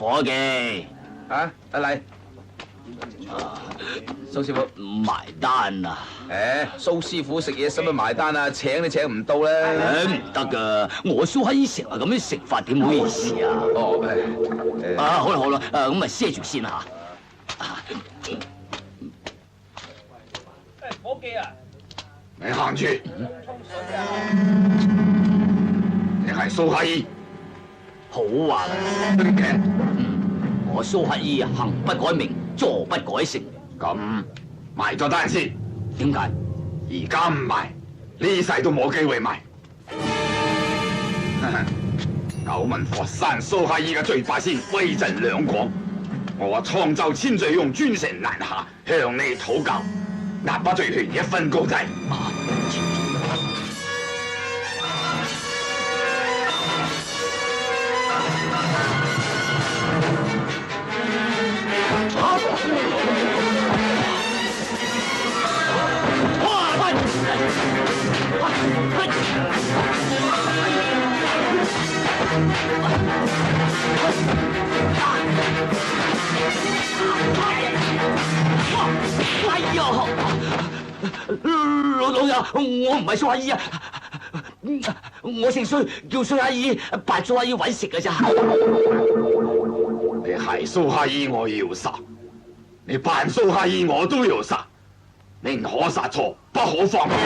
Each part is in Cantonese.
伙計，嚟，蘇師傅埋單啊！蘇師傅食嘢使乜埋單啊？請都請唔到啦。唔得噶，我蘇乞兒成日咁樣食法，點好意思啊？好啦好啦，咁咪賒住先吓。伙計啊！你行住！你係蘇乞兒，好話啦，我蘇乞兒行不改名，坐不改姓。咁埋咗單先。點解？而家唔埋，呢世都冇機會埋。久聞佛山蘇乞兒嘅罪法先威震兩廣，我創就千罪用專城難下，向你討教，押把罪權一分高低。哎呀，老友，我唔係蘇乞兒啊，我姓蘇，叫蘇乞兒，扮蘇乞兒搵食㗎咋。你係蘇乞兒，我要殺；你扮蘇乞兒，我都要殺。寧可殺錯，不可放過。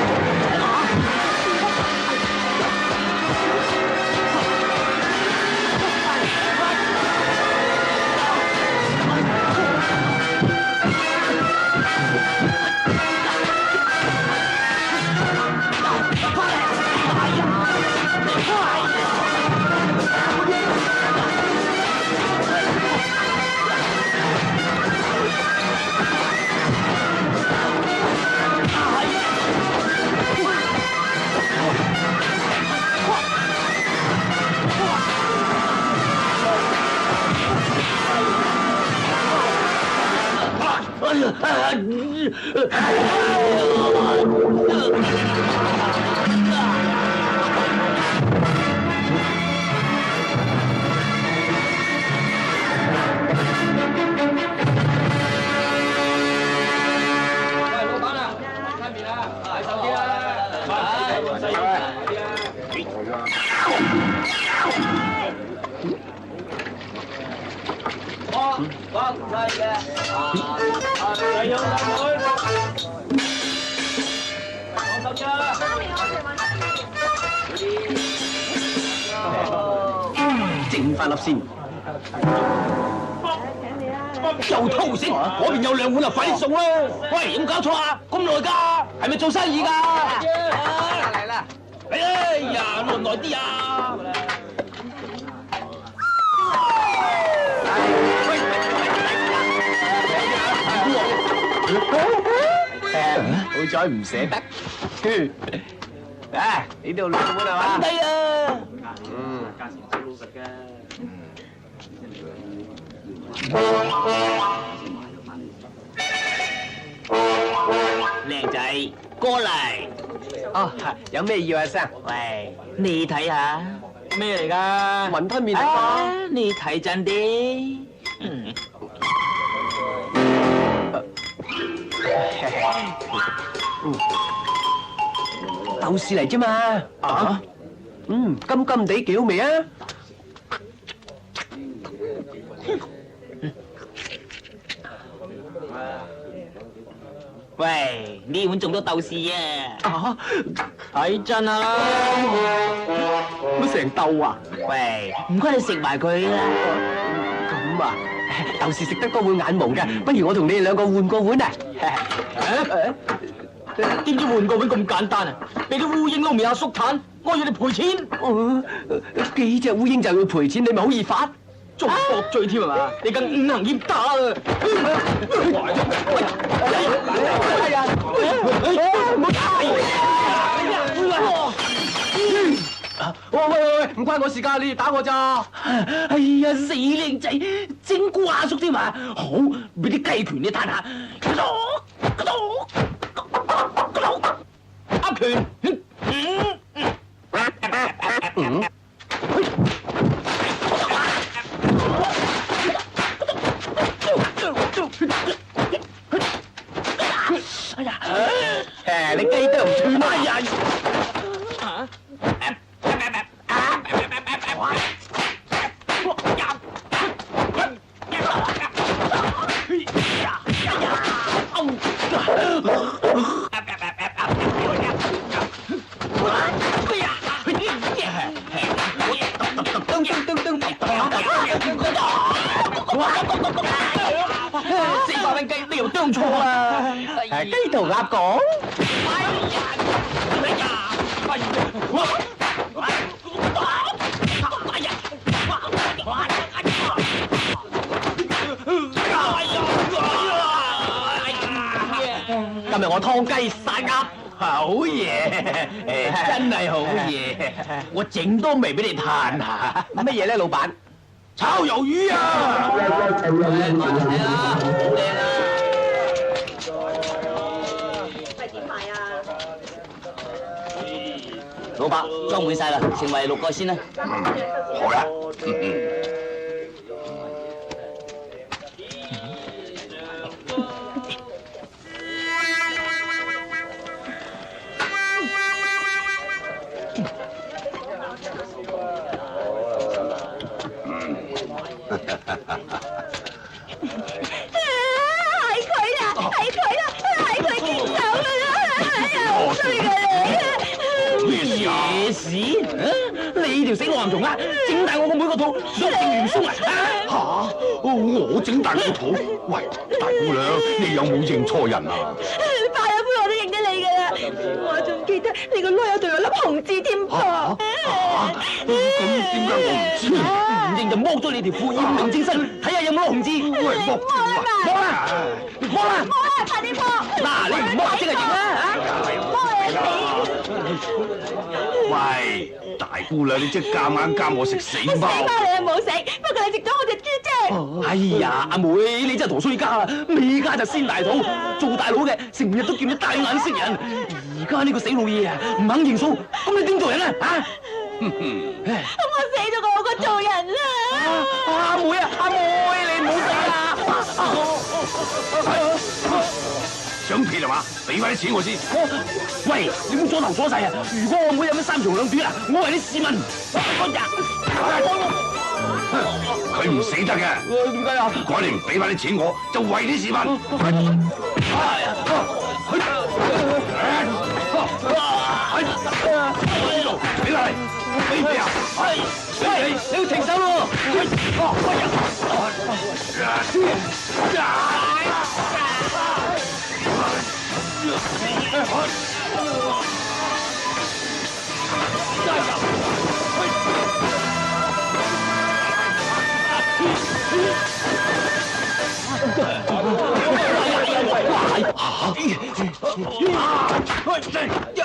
整翻粒先。又偷食，嗰邊有2碗啊！快啲送啦！喂，有冇搞錯啊？咁耐㗎，係咪做生意㗎？嚟啦！哎呀，耐唔耐啲啊？好彩唔捨得。啊，呢度2碗係嘛？低啊！靚仔，過嚟。哦，有咩要啊，生？喂，你睇下咩嚟㗎？雲吞麵嚟㗎。你睇真啲。豆豉嚟啫嘛。啊？金金地幾好味啊！喂，呢碗仲多豆豉啊！睇真啊！乜成兜啊？喂，唔該你食埋佢啦。咁啊，豆豉食得多會眼蒙嘅，不如我同你哋2個換個碗啊！點知換個碗咁簡單啊？俾啲烏蠅撈面下縮炭，我要你賠錢。幾隻烏蠅就要賠錢，你咪好易發？仲駁罪添係嘛？你更5行閹打啊！喂，唔關我事㗎，你哋打我咋？哎呀，死靚仔，整蠱阿叔添嘛！好，俾啲雞拳你彈下。阿拳， 400蚊雞你又啄錯啦！雞同鴨講。今日我劏雞殺鴨，好嘢！真係好嘢，我整多味俾你嘆下。乜嘢咧，老闆？炒魷魚啊！睇啦，好靚啊！係點買啊？老伯，裝滿晒啦，成為6個先啦。好啦，野屎！你條死老鹹蟲啊！整大我個妹個肚，想整元鬆啊！我整大個肚？喂，大姑娘，你有冇認錯人啊？拜一杯我都認得你㗎啦，我仲記得你個籮柚度有粒紅字添噃。咁點解我唔知？唔認就剝咗你條褲，驗明正身，睇下有冇紅字。喂，剝剝啦！剝啦！摸啊，快啲摸！嗱，你唔剝即係認啦！摸啊喂，大姑娘，你即係夾硬監我食死你！死貓。貓你又冇食，不過你食咗我隻豬啫。哎呀，阿妹，你真係陀衰家啦！未家就先大肚，做大佬嘅成日都見你大眼識人。而家呢個死老嘢啊，唔肯認數，咁你點做人啊？啊！咁我死咗我個做人啦！阿妹啊，阿妹，你唔好死啦！想撇係嘛？俾翻啲錢我先。喂，你唔好阻頭阻勢啊！如果我妹有咩3長兩短啊，我為你試問。佢唔死得嘅。點解啊？如果你唔俾翻啲錢我，就為你試問。俾嚟，俾唔俾啊？喂，你要停手咯！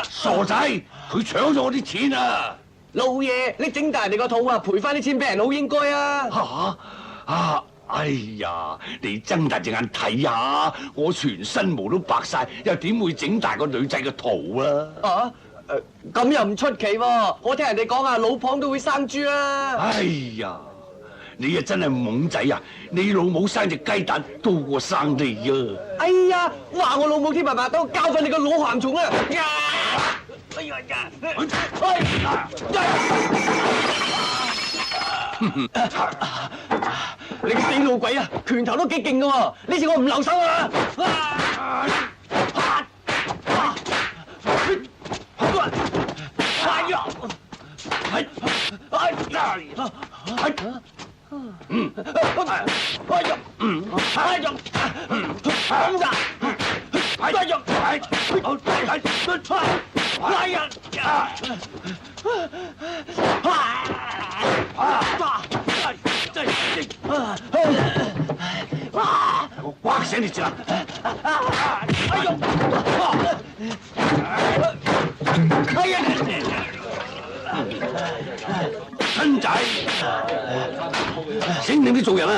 傻仔，佢搶咗我啲錢啊！老爺，你整大人哋個肚啊，賠翻啲錢俾人好應該啊！哎呀，你睜大隻眼睇下，我全身毛都白晒，又點會整大個女仔嘅肚啊？咁又唔出奇喎，我聽人哋講啊，老蚌都會生珠啦。哎呀，你啊真係懵仔啊！你老母生隻雞蛋多過生你啊！哎呀，話我老母添係都教訓你個老鹹蟲啊！哎呀你個死老鬼啊，拳頭都幾勁噶喎！呢次我唔留手啊！我刮醒你知啦！親仔，醒唔醒啲做人啊？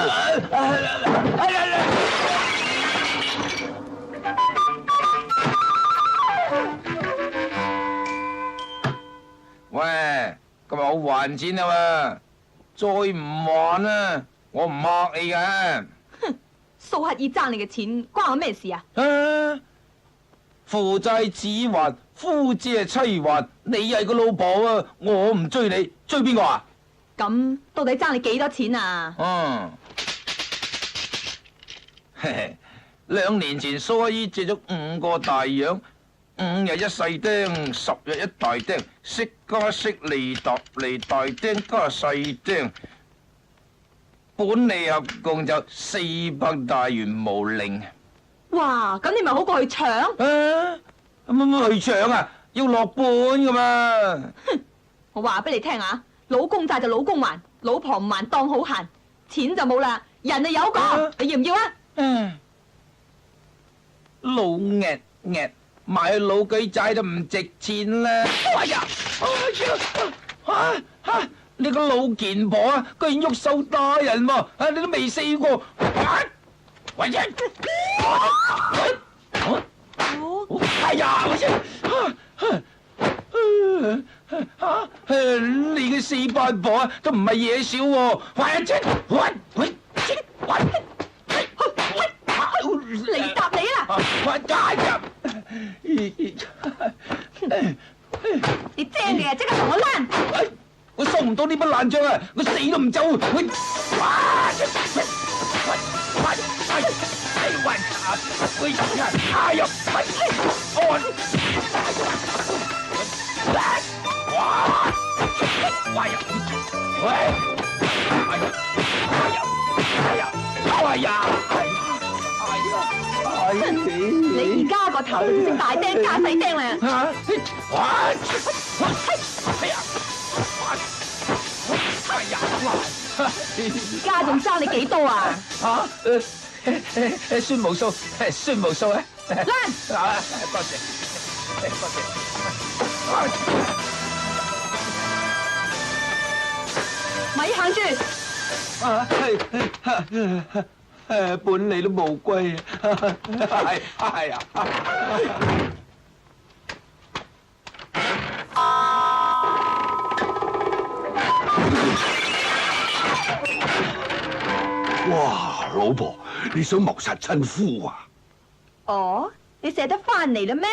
喂，今日我還錢啊嘛，再唔還啊，我唔客氣㗎。蘇乞兒爭你嘅錢，關我咩事啊？父債子還，夫借妻還，你係個老婆啊，我唔追你，追邊個啊？咁到底爭你幾多錢啊？2年前蘇乞兒借咗5個大洋，5日一細釘，10日一大釘，息加息，利搭利，大釘加細釘，本利合共就400大元毛令。哇，咁你咪好過去搶。啊，乜去搶啊？要落本噶嘛？我話俾你聽啊，老公債就老公還，老婆唔還當好閒，錢就冇啦，人就有個，你要唔要啊？老壓壓，買老舉債都唔值錢啦！哎呀，你個老健婆啊，居然喐手打人喎！你都未試過。喂呀！哎呀！你嘅四八婆啊，都唔係嘢少喎！你答你啦！你精嘅啊，即刻同我躝！我收唔到呢筆爛帳啊！我死都唔走！你而家個頭就識大釘加細釘啦！而家仲爭你幾多啊？算無數，算無數啊！躝！多謝，多謝。咪行住！本利都無歸啊！係啊！哇，老婆，你想謀殺親夫啊？哦，你捨得翻嚟啦咩？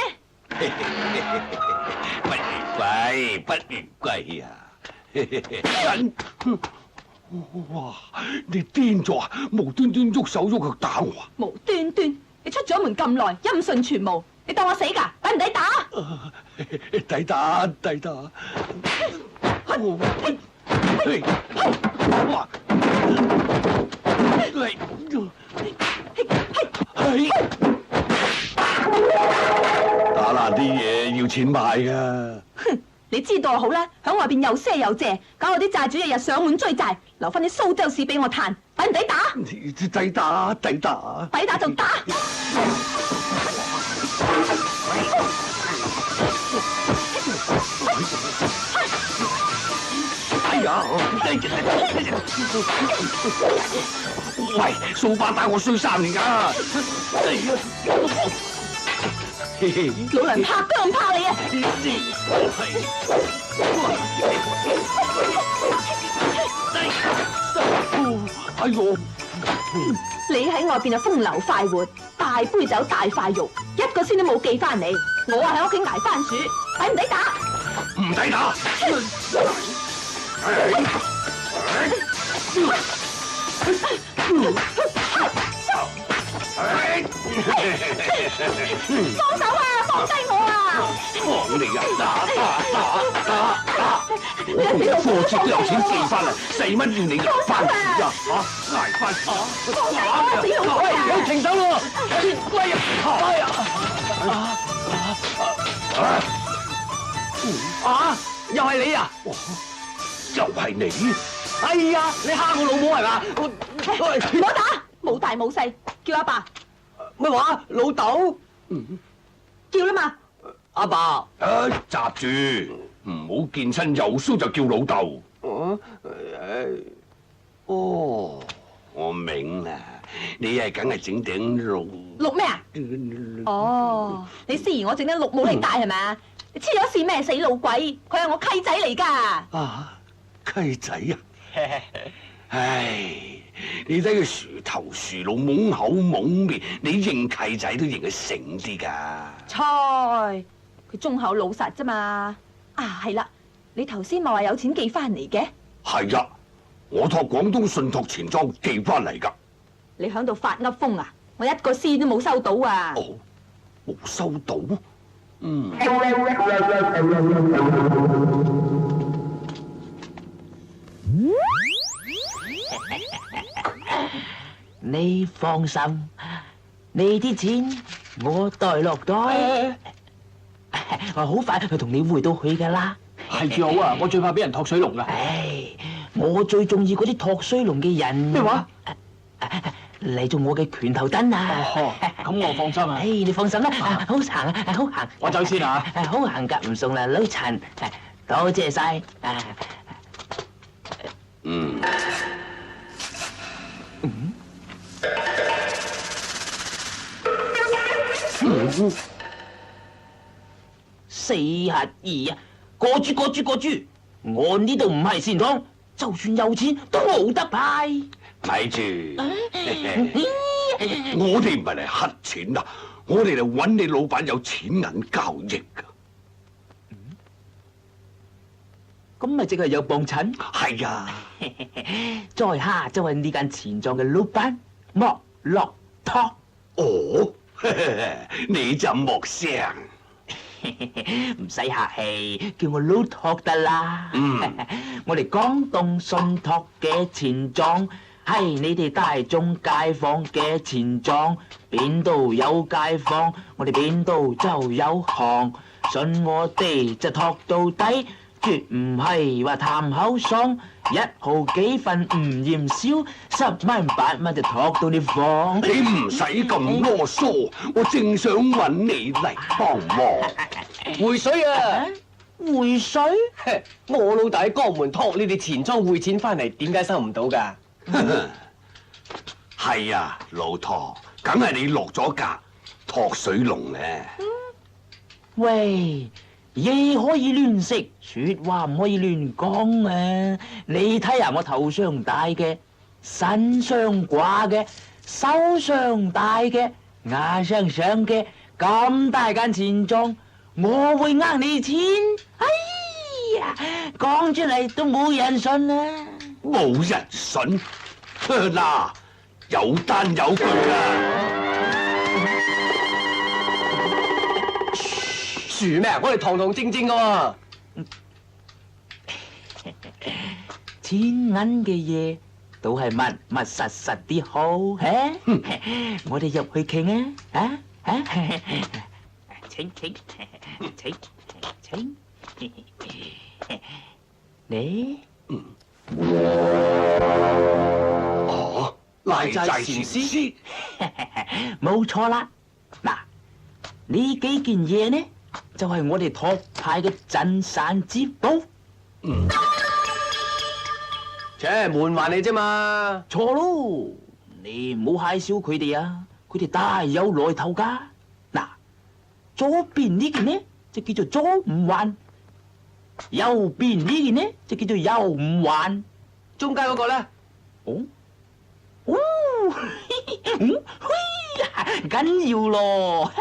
不如歸，不如歸啊！哇！你癲咗啊！無端端喐手喐腳打我啊！無端端，你出咗門咁耐，音訊全無，你當我死㗎？抵唔抵打？抵打，抵打！哇！打爛啲嘢要錢買㗎。哼！你知道好啦，響外邊又賒又借，搞到啲債主日日上門追債，留翻啲蘇州屎俾我嘆，抵唔抵打？抵打，抵打！抵打就打！哎呀！喂，掃把打我衰3年㗎！老人怕姜怕你啊！哎呦！你喺外邊就風流快活，大杯酒大塊肉，一個先都冇寄翻嚟。我啊喺屋企捱番薯，抵唔抵打？唔抵打！放手啊！放低我啊！放你啊！打！貨車都有錢寄翻嚟，使乜要你捱番薯啊？捱番薯！死老鬼啊！你停手咯！喂又係你啊！又係你！哎呀，你蝦我老母係嘛？唔好打，冇大冇細，叫阿爸。咩話？老豆？叫啦嘛。阿爸。閘住，唔好見親有鬚就叫老豆。哦，我明啦，你係梗係整頂綠咩啊？哦，你思疑我整頂綠帽嚟戴係咪啊？你黐咗線咩死老鬼？佢係我契仔嚟㗎。啊，契仔啊！唉，你睇佢薯頭薯腦懵口懵面，你認契仔都認佢醒啲㗎。菜，佢忠厚老實啫嘛。啊，係啦，你頭先咪話有錢寄翻嚟嘅？係呀，我託廣東信託錢莊寄翻嚟㗎。你響度發噏風啊！我一個仙都冇收到啊！哦，冇收到？嗯。你放心，你啲錢我袋落袋，我好快就同你回到去噶啦。係住好啊！我最怕俾人托水龍噶。唉，我最中意嗰啲托水龍嘅人。咩話？嚟做我嘅拳頭燈啊！哦，咁我放心啊。唉，你放心啦，好行啊，好行。我走先啊。好行噶，唔送啦，老陳，多謝晒。四合二啊！過住，我呢度唔係善堂，就算有錢都冇得派。睇住，我哋唔係嚟乞錢啊，我哋嚟揾你老闆有錢銀交易噶。咁咪即係有幫襯？係啊，在下就係呢間錢莊嘅老闆莫洛托。哦，你就莫聲。唔使客氣，叫我老托得啦。我哋廣東信託嘅錢莊係你哋大眾街坊嘅錢莊，邊度有街坊，我哋邊度就有行。信我哋就托到底，絕唔係話談口爽。1毫幾分唔嫌少，10蚊8蚊就托到你房。你唔使咁囉嗦，我正想揾你嚟幫忙。回水啊！回水？我老大喺江門托你哋錢莊匯錢翻嚟，點解收唔到㗎？係啊，老托，梗係你落咗格托水龍咧。喂，嘢可以亂食，說話唔可以亂講啊！你睇下我頭上戴嘅、身上掛嘅、手上戴嘅、牙上上嘅，咁大間錢莊，我會呃你錢？哎呀，講出嚟都冇人信啊！冇人信？嗱，有單有據啊！樹咩？我哋堂堂正正噶喎。錢銀嘅嘢都係密密實實啲好，我哋入去傾啊！請，你哦，賴債禪師，冇錯啦。嗱，呢幾件嘢呢，就係我哋托派嘅鎮散之寶。瞞埋你啫嘛。錯咯，你唔好蟹笑佢哋啊！佢哋大有來頭噶。嗱，左邊呢件呢就叫做左五環，右邊呢件呢就叫做右五環，中間嗰個咧？緊要咯！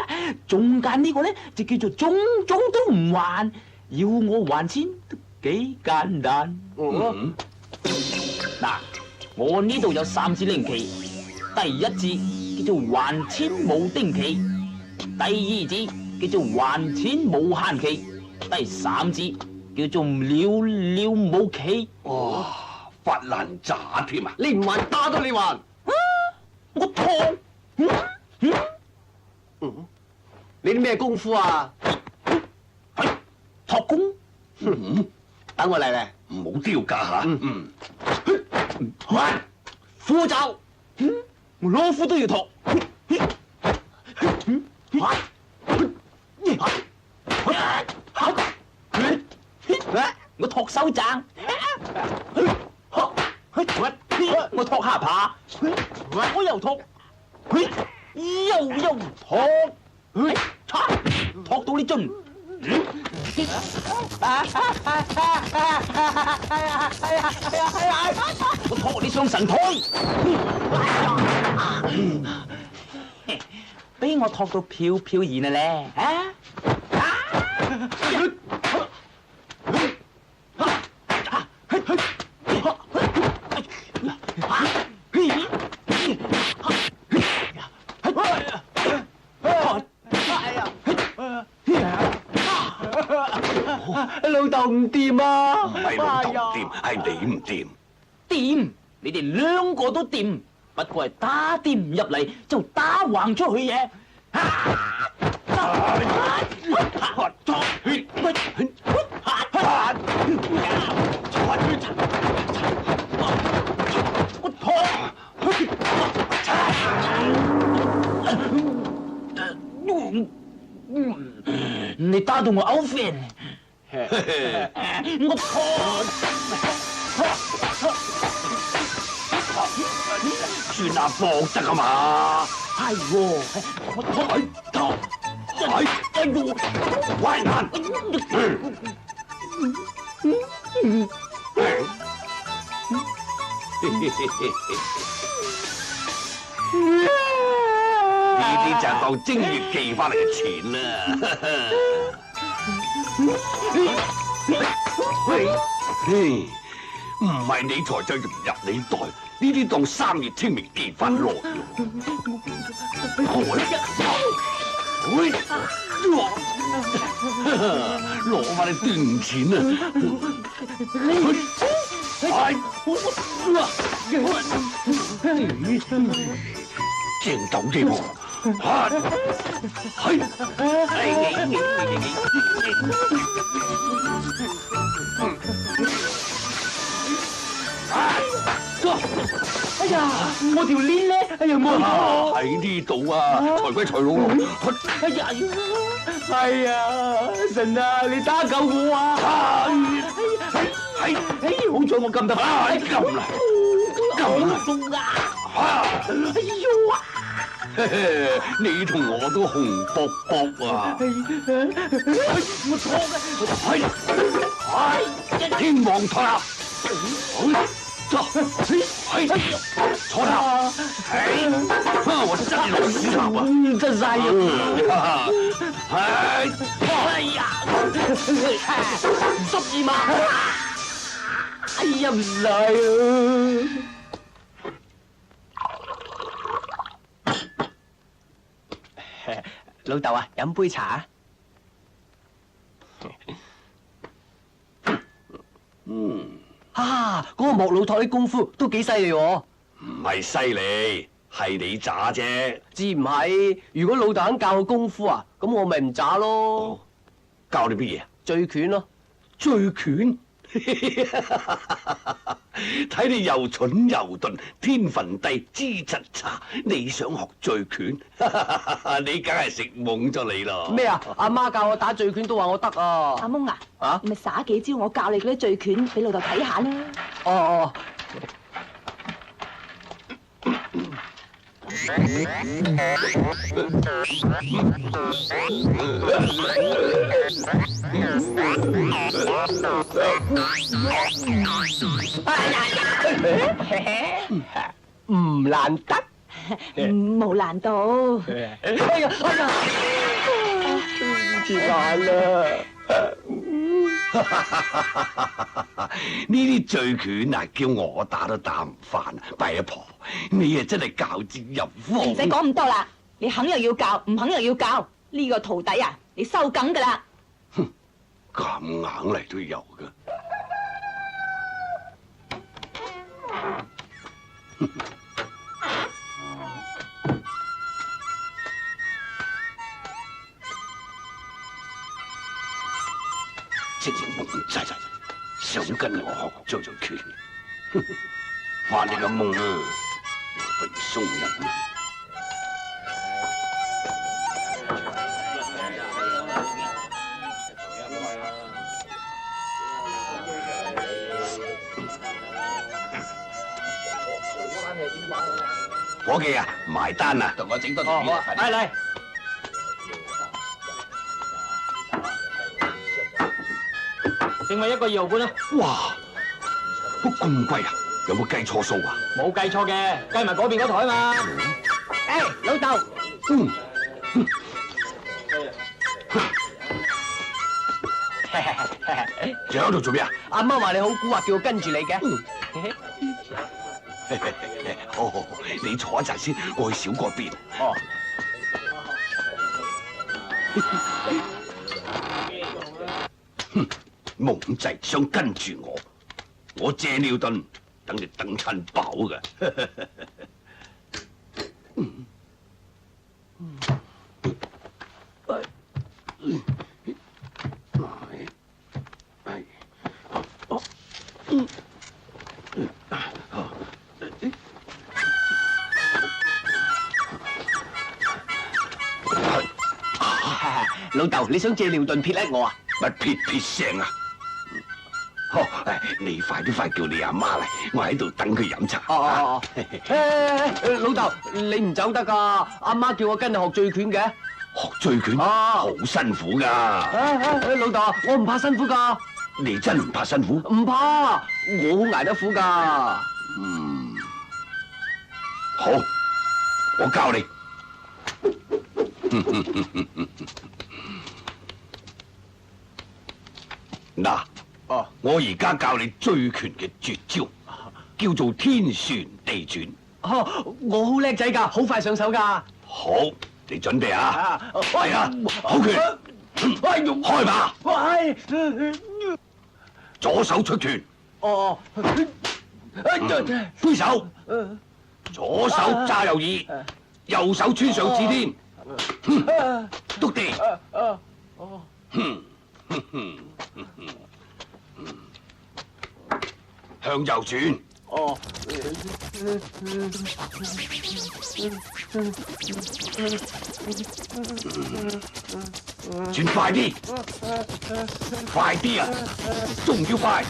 中間呢個咧就叫做中都唔還，要我還錢都幾簡單。嗱，我呢度有3支令旗，第1支叫做還錢冇丁期，第2支叫做還錢冇限期，第3支叫做寥寥無期。哇，發爛渣添啊！你唔還打到你還。我托，你啲咩功夫啊？托功。等我嚟嚟。唔好丟架吓。褲袖，我老虎都要托。我托手踭，我托下巴，我又托，又托，托到你盡。我托你上神台，俾我托到飄飄然咧，老豆唔掂啊！唔係老豆唔掂，係你唔掂。掂，你哋2個都掂。不過係打啲唔入嚟就打橫出去嘅。你打到我嘔飯，我算啦，搏得㗎嘛。係喎，我哎呦，壞難！呢啲就係當正月寄翻嚟嘅錢啦。唔係你財就融入你袋，呢啲當3月清明寄翻來咯。攞翻啲端午錢啊！正斗啫喎！哎呀，我條鏈咧，哎呀冇人攞。喺呢度啊，財歸財佬。哎呀，哎呀，神啊，你打救我啊！係，好彩我撳得快，撳啦，撳啦！痛啊！哎呦啊！你同我都紅卜卜啊！我錯嘅，天王台啊！坐啦！我真係老鼠頭啊！真晒啊！哎呀，12萬！哎呀，唔嚟啊！老豆啊，飲杯茶。啊！嗰個莫老托啲功夫都幾犀利喎。唔係犀利，係你渣啫。知唔係？如果老豆肯教我功夫啊，咁我咪唔渣咯。教你乜嘢啊？醉拳咯。醉拳？睇你又蠢又鈍，天分低，資質差，你想學醉拳？你梗係食懵咗你咯。咩啊？阿媽教我打醉拳都話我得啊。阿蒙啊，你咪耍幾招我教你嗰啲醉拳俾老豆睇下啦。哦。唔難得，冇難度。哎呀，跌眼啦！呢啲醉拳啊，叫我打都打唔翻啊！弊阿婆，你啊真係教之有方。唔使講咁多啦，你肯又要教，唔肯又要教，呢個徒弟啊，你收緊噶啦。哼，咁硬嚟都有噶。直情懵晒晒，想跟我學醉拳，發你個夢啊！我被送人。伙計啊，埋單啊！同我整多條魚啊！嚟。剩埋一個2毫半啦。哇，咁貴啊！有冇計錯數啊？冇計錯嘅，計埋嗰邊嗰台嘛。老豆。仲喺度做咩啊？阿媽話你好蠱惑，叫我跟住你嘅。好，你坐一陣先，我去小嗰邊。哦。懵滯想跟住我借尿遁，等你等餐飽㗎。老豆，你想借尿遁撇甩我啊？乜撇撇聲啊？好，你快啲叫你阿媽嚟，我喺度等佢飲茶。哦，老豆，你唔走得噶，阿媽叫我跟你學醉拳嘅。學醉拳好辛苦噶。老豆，我唔怕辛苦噶。你真唔怕辛苦？唔怕，我好捱得苦噶。好，我教你。嗱，我而家教你醉拳嘅絕招，叫做天旋地轉。我好叻仔噶，好快上手噶。好，你準備啊！係啊，好拳，開吧。左手出拳，揮手，左手揸右耳，右手穿上指天，篤地。向右轉。轉快啲，快啲啊！仲要快。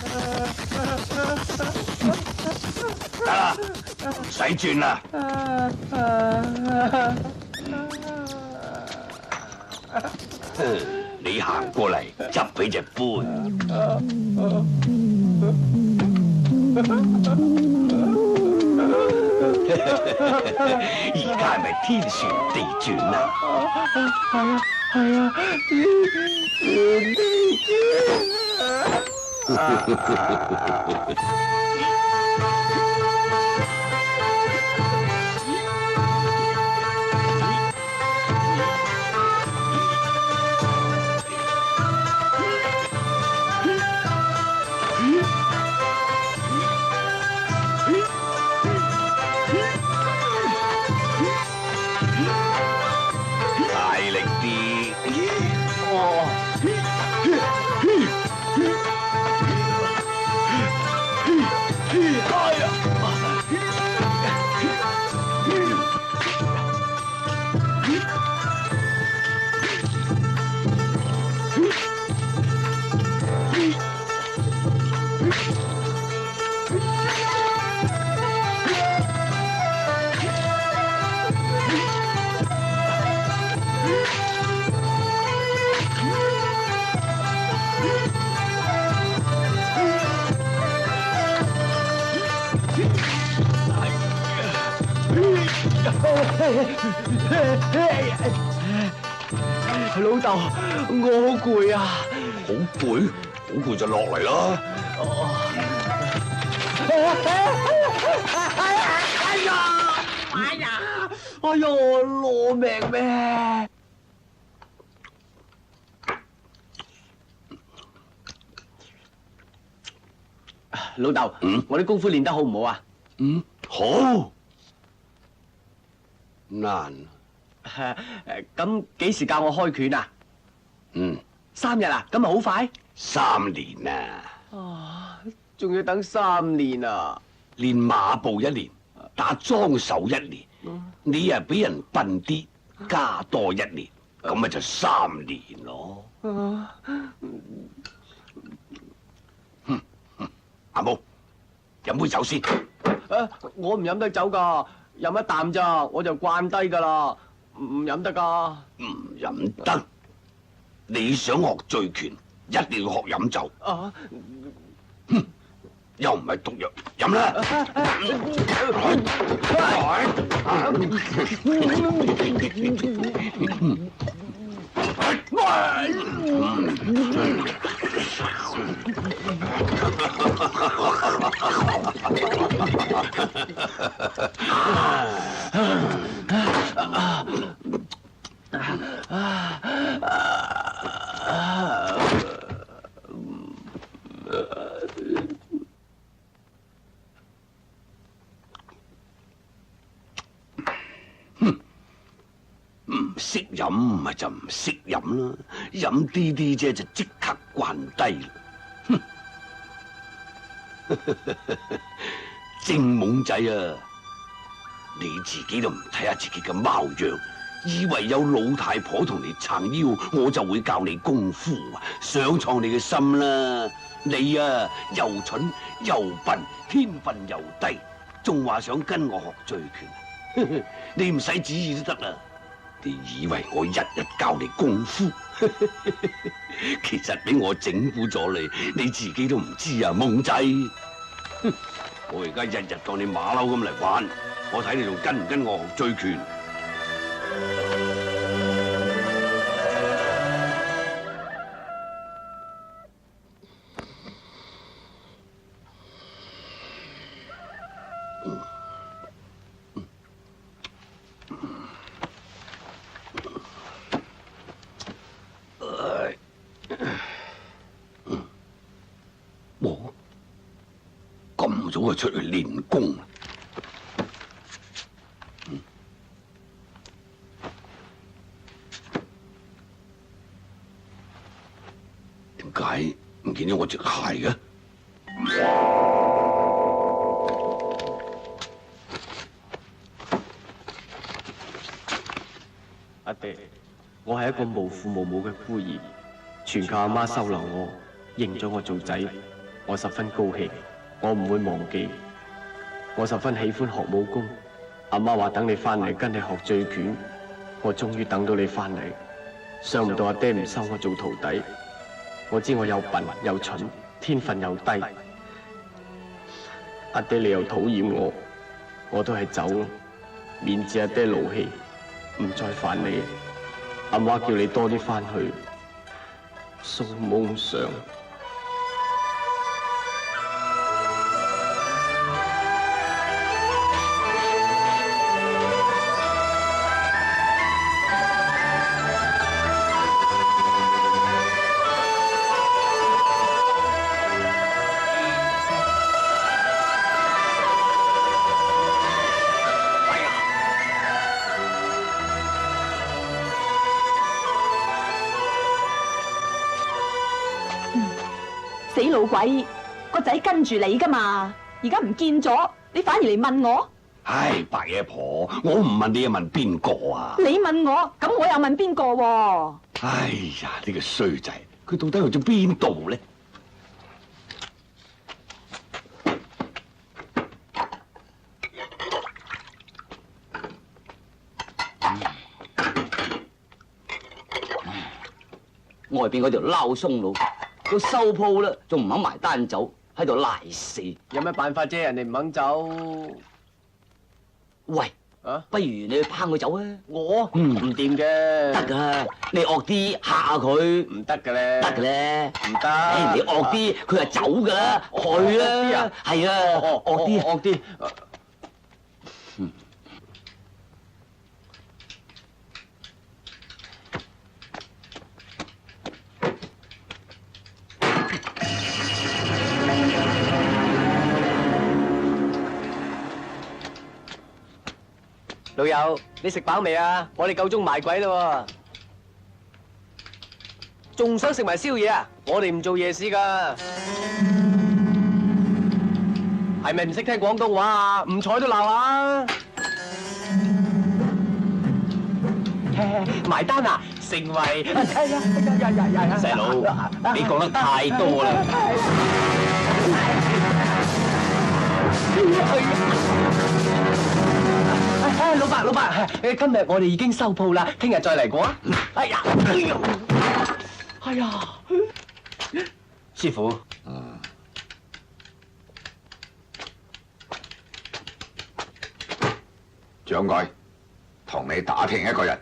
得啦，唔使轉啦。你行過嚟，執起隻杯。而家係咪天旋地轉啊？係啊，天旋地轉啊！老豆，我好攰啊！好攰，好攰就落嚟啦。哎呀，攞命咩？老豆，我啲功夫練得好唔好啊？好難。咁幾時教我開拳啊？3日啊？咁咪好快？3年啊！仲要等3年啊？練馬步1年，打樁手1年，你啊俾人笨啲，加多1年，咁咪就3年咯。阿毛，飲杯酒先。我唔飲得酒噶，飲一啖咋，我就慣低噶啦。唔飲得噶，唔飲得。你想學醉拳，一定要學飲酒。又唔係毒藥，飲啦！唔識飲咪就唔識飲啦，飲啲啲啫就即刻慣低啦。正懵仔啊！你自己都唔睇下自己嘅貓樣，以為有老太婆同你撐腰，我就會教你功夫啊！想創你嘅心啦！你啊，又蠢又笨，天分又低，仲話想跟我學醉拳？你唔使旨意都得啦！你以為我日日教你功夫？其實俾我整蠱咗你，你自己都唔知啊，懵仔！我而家日日當你馬騮咁嚟玩，我睇你仲跟唔跟我學醉拳？我咁早就出去練功啦！點解唔見咗我隻鞋嘅？阿爹，我係一個無父無母嘅孤兒，全靠阿媽收留我，認咗我做仔，我十分高興，我唔會忘記。我十分喜歡學武功，阿媽話等你翻嚟跟你學醉拳，我終於等到你翻嚟。想唔到阿爹唔收我做徒弟，我知我又笨又蠢，天分又低。阿爹你又討厭我都係走咯，免治阿爹勞氣，唔再煩你。阿媽叫你多啲翻去，掃夢想。死老鬼，個仔跟住你噶嘛，而家唔見咗，你反而嚟問我？唉，白爺婆，我唔問你，又問邊個啊？你問我，咁我又問邊個喎？哎呀，呢個衰仔，佢到底去咗邊度咧？外邊嗰條撈鬆佬都收鋪啦，仲唔肯埋單走，喺度賴死。有咩辦法啫？人哋唔肯走。喂，啊，不如你去拏佢走啊！我唔掂嘅。得噶，你惡啲嚇下佢。唔得嘅咧。得嘅咧。唔得。唉，你惡啲，佢就走噶啦。去啦。係啊，惡啲，惡啲。老友，你食飽未啊？我哋夠鐘賣鬼啦，仲想食埋宵夜啊？我哋唔做夜市噶，係咪唔識聽廣東話啊？唔睬都鬧啊！埋單啊！成為細佬，你講得太多啦。老伯，今日我哋已經收鋪啦，聽日再嚟過啊！哎呀，師傅，掌櫃，同你打聽一個人，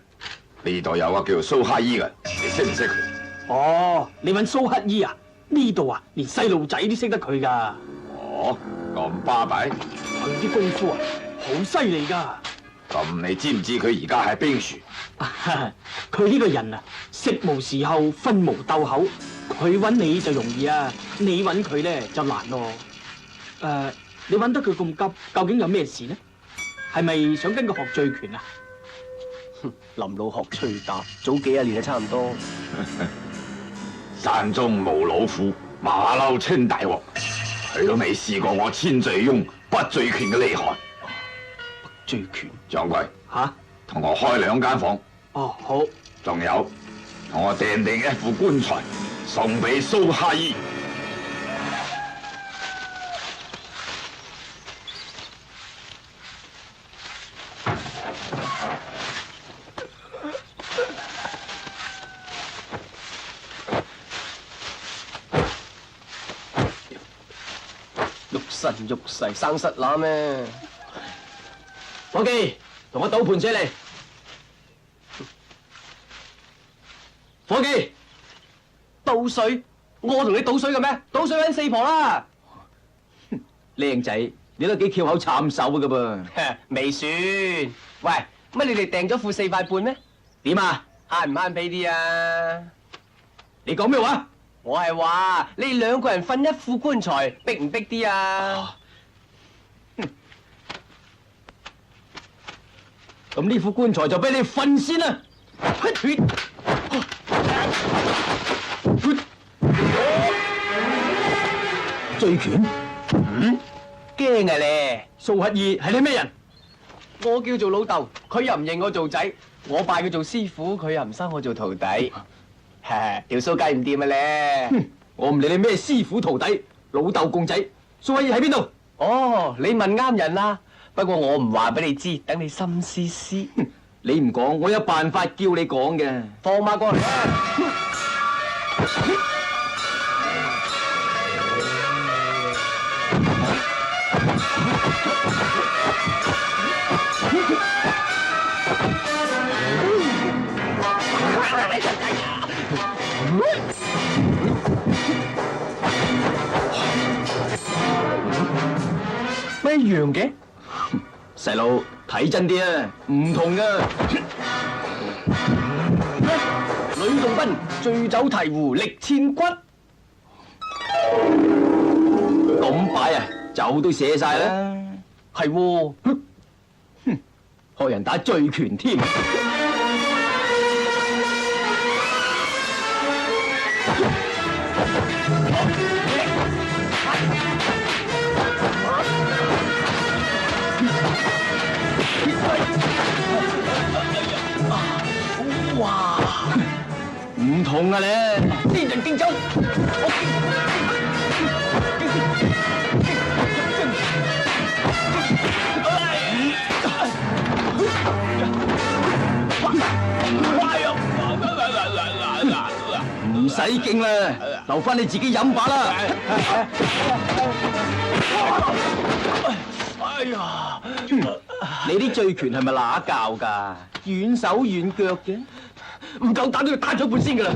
呢度有個叫蘇乞兒嘅，你識唔識佢？哦，你揾蘇乞兒啊？呢度啊，連細路仔都識得佢噶。哦，咁巴閉，佢啲功夫啊，好犀利噶。咁你知唔知佢而家喺邊處？佢呢個人啊，食無時候，分無竇口。佢揾你就容易啊，你揾佢咧就難咯。你揾得佢咁急，究竟有咩事呢？係咪想跟佢學醉拳啊？臨老學吹打，早幾十年就差唔多。山中無老虎，馬騮稱大王，佢都未試過我千醉翁不醉拳嘅厲害。醉拳掌櫃，吓？同我開2間房，哦，好。仲有，同我訂定一副棺材，送俾蘇哈伊。玉神玉勢生失乸咩？伙計，同我倒盤水嚟。伙計，倒水？我同你倒水嘅咩？倒水揾四婆啦！靚仔，你都幾翹口慘手㗎噃。未算。喂，乜你哋訂咗副4塊半咩？點啊？慳唔慳俾啲啊？你講咩話？我係話你2個人瞓一副棺材，逼唔逼啲啊？咁呢副棺材就俾你瞓先啦。醉拳？驚啊你！蘇乞兒係你咩人？我叫做老豆，佢又唔認我做仔，我拜佢做師傅，佢又唔收我做徒弟。條數計唔掂啊咧！我唔理你咩師傅徒弟，老豆共仔，蘇乞兒喺邊度？哦，你問啱人啦。不過我唔話俾你知，等你心思思。你唔講，我有辦法叫你講嘅。放馬過嚟啊！咩一樣嘅？細路睇真啲啊，唔同噶。呂洞賓醉酒醍醐力千骨，咁擺啊，酒都瀉晒啦。係喎。學人打醉拳添。哇！唔同啊咧，啲人敬酒，唔使敬啦，留翻你自己飲把啦。哎呀！你啲醉拳係咪乸教㗎？軟手軟腳嘅，唔夠打都要打咗半先㗎啦！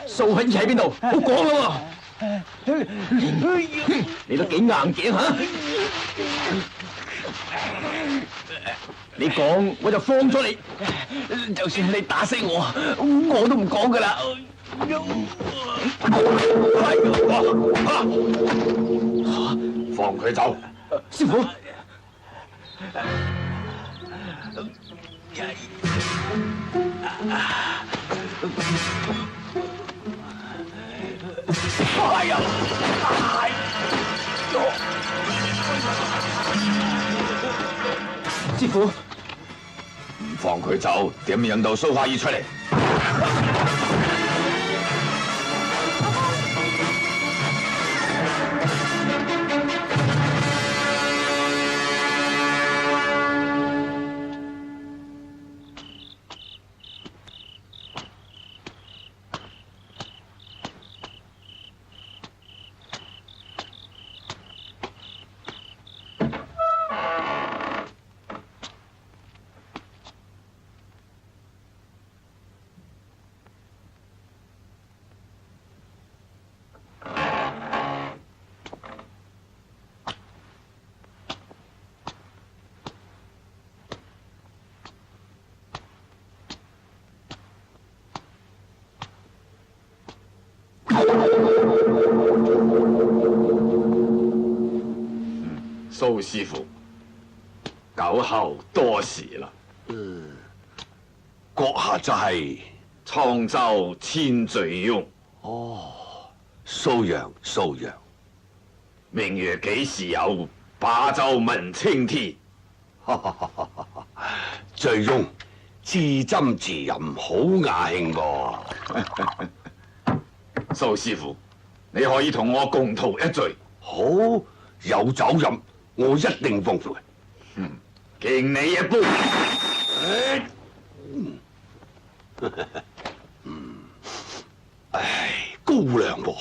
蘇乞兒喺邊度？好講啦喎！你都幾硬頸嚇？你講我就放咗你，就算你打死我都唔講㗎啦！放佢走。師傅。哎呀！師傅，唔放佢走，點引導蘇哈伊出嚟？蘇師傅，久候多時啦。閣下就係、滄州千歲翁。蘇陽，明月幾時有？把酒問青天。醉翁自斟自飲，好雅興噃。蘇師傅，你可以同我共圖一醉。好，有酒飲，我一定奉陪。敬你一杯。唉，高粱喎，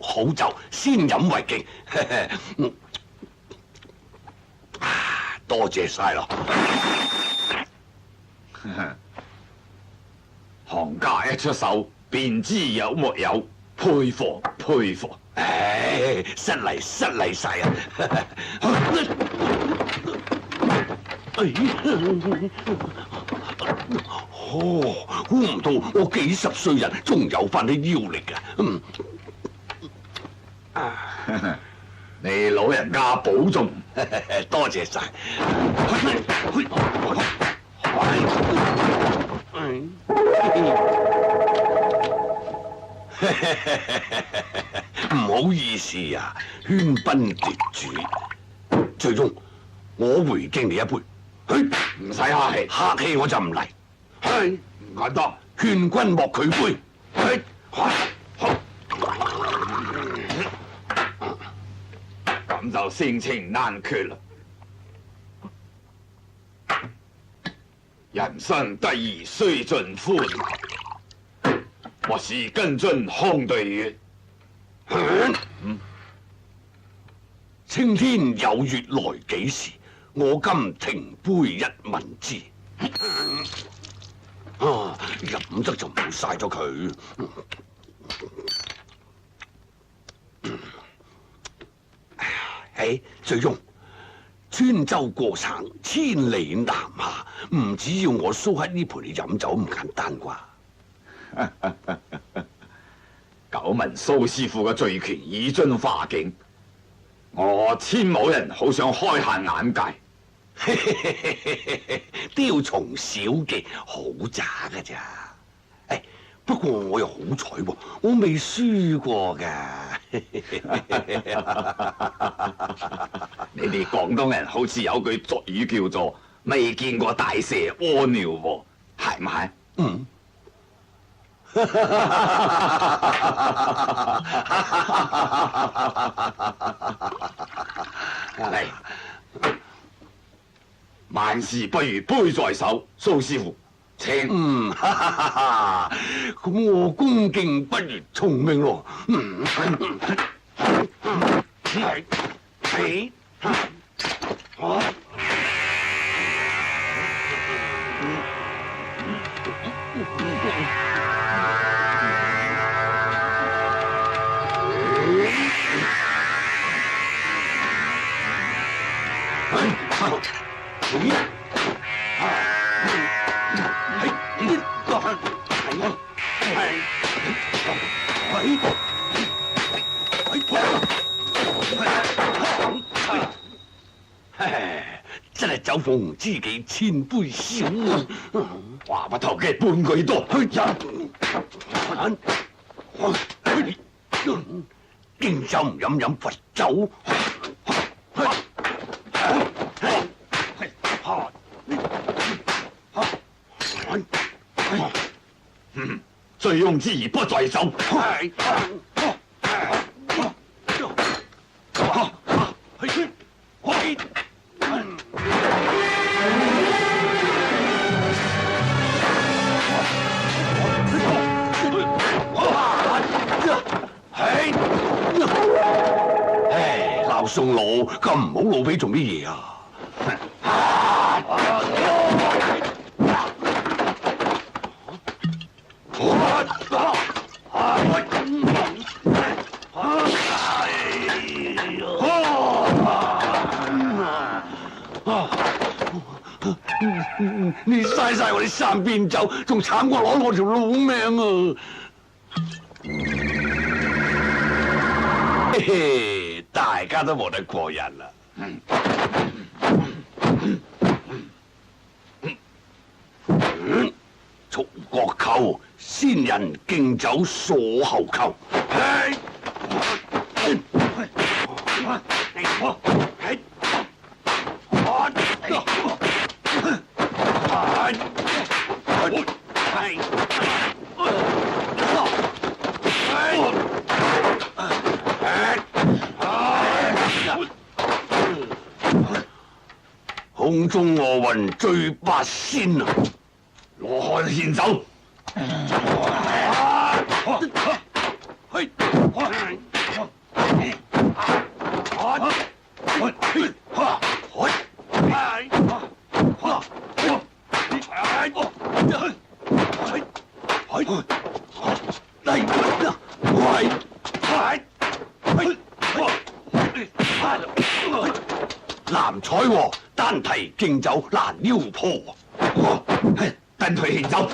好酒，先飲為敬。多謝晒咯。行家一出手，便知有沒有，佩服。唉，失禮晒啊！估唔到我幾十歲人仲有翻啲腰力啊！你老人家保重。多謝晒。唔好意思啊，喧賓奪主。最終我回敬你一杯。唔使客氣，客氣我就唔嚟。唔敢當。勸君莫拒杯。咁就性情難決啦。人生得意須盡歡，或是跟進空對月。青天有月來幾時？我今停杯一問之。飲得就唔好嘥咗佢。醉翁，穿州過省，千里南下，唔只要我蘇乞兒陪你飲酒咁簡單啩？久聞蘇師傅嘅醉拳已臻華境，我千某人好想開下眼界。雕蟲小技好渣噶咋？不過我又好彩喎，我未輸過噶。你哋廣東人好似有句俗語叫做未見過大蛇屙尿喎，係唔係？嚟，萬事不如杯在手，蘇師傅。請。咁我恭敬不如從命咯。真係酒逢知己千杯少，話不投機半句多。敬酒唔飲飲罰酒。醉翁之意不在酒。鬧送佬咁唔好老髀做乜嘢啊？你嘥晒我啲三邊酒，仲慘過攞我條老命啊！嘿嘿，大家都冇得過癮啦。曹國舅，先人敬酒鎖後扣。空中卧雲醉八仙啊！羅漢獻酒。南彩和單提敬酒攔腰破，跟佢獻酒。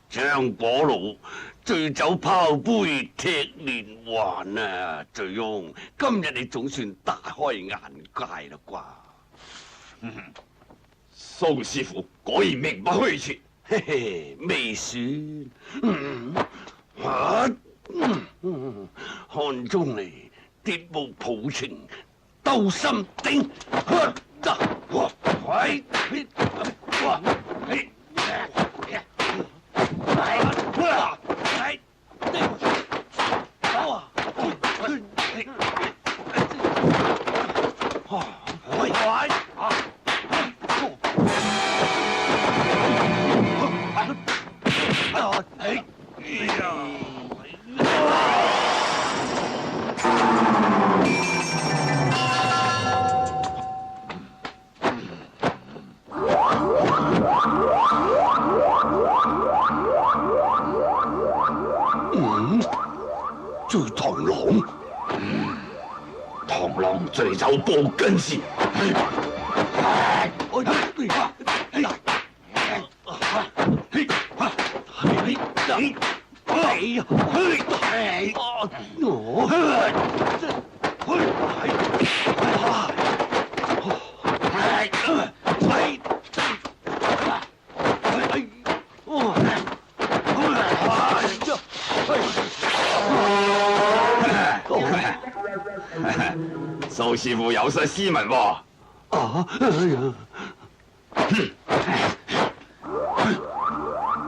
張果老醉酒拋杯踢連環啊！醉翁，今日你總算大開眼界啦啩？蘇師傅果然名不虛傳。嘿嘿，未算。看中你跌無抱情，鬥心頂。醉螳螂，螳螂醉酒報根事。蘇師傅有失斯文喎。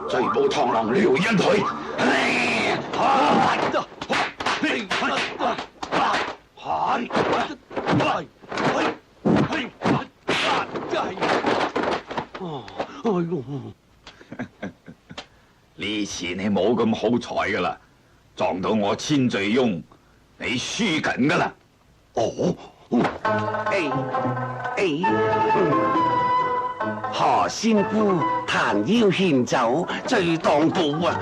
追捕螳螂撩陰腿。呢次你冇咁好彩噶啦，撞到我千醉翁，你輸緊噶啦。何仙姑彈腰獻酒，最當寶啊！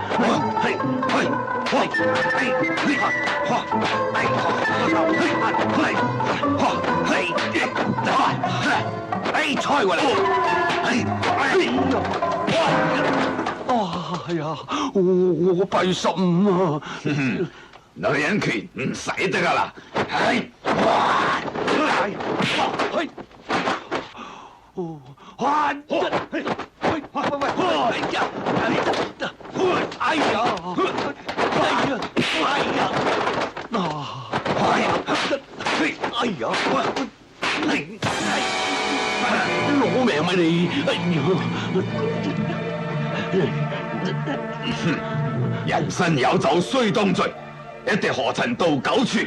猜過嚟！哎呀，我閉15啊！女人拳唔使得噶啦。攞命咪你！人生有酒須當醉，一滴何曾到九處。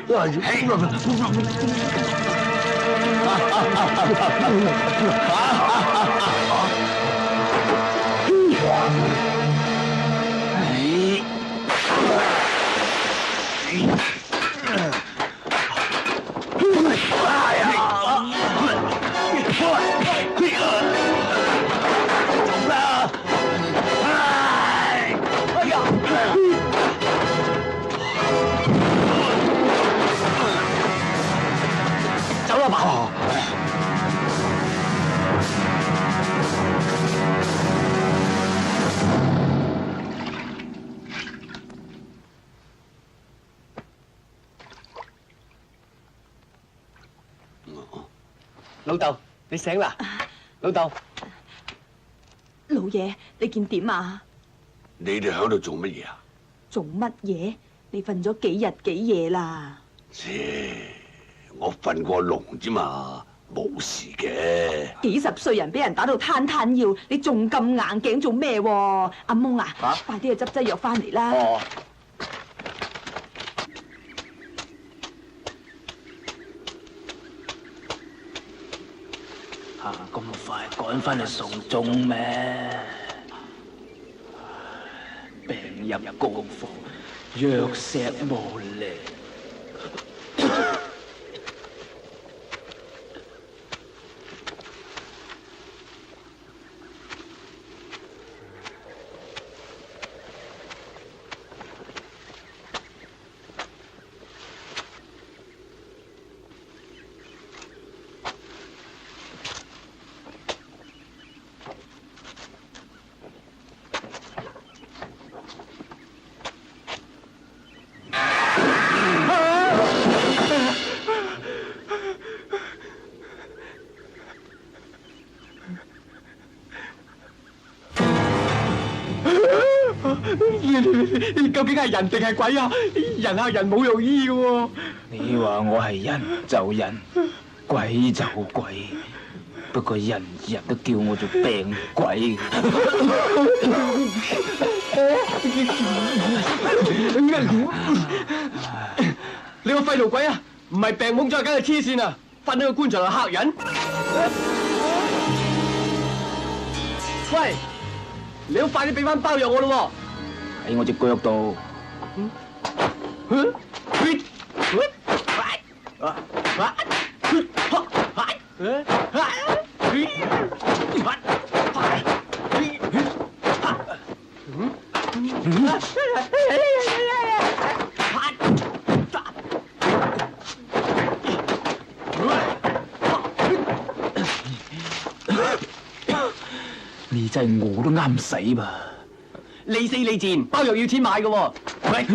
老豆，你醒啦？老豆，老爺，你見點啊？你哋喺度做乜嘢啊？做乜嘢？你瞓咗幾日幾夜啦？切，我瞓過籠啫嘛，冇事嘅。幾十歲人俾人打到攤攤腰，你仲咁硬頸做咩喎？阿蒙啊，快啲去執劑藥翻嚟啦！哦，咁快趕翻嚟送終咩？病入膏肓，藥石無力。你究竟係人定係鬼啊？人嚇人冇用醫嘅喎。你話我係人就人，鬼就鬼，不過人人都叫我做病鬼。你個廢路鬼啊！唔係病懵咗，梗係黐線啊！瞓喺個棺材度嚇人。喂，你都快啲俾翻包藥我咯喺我隻腳度。你真係我都啱死吧？你死你賤，包藥要錢買嘅喎。喂！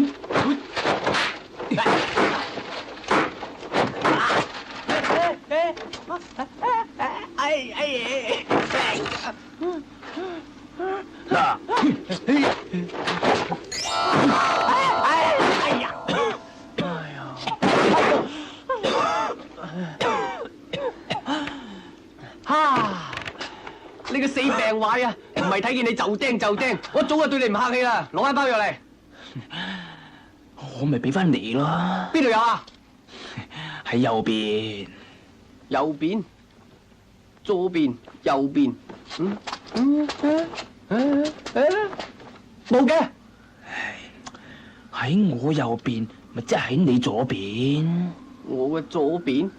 你個死病壞啊！唔係睇見你就釘就釘，我早就對你唔客氣啦！攞翻包藥嚟，我咪俾翻你咯。邊度有啊？喺右邊。右邊、左邊、右邊，冇嘅。喺我右邊，咪即係喺你左邊。我嘅左邊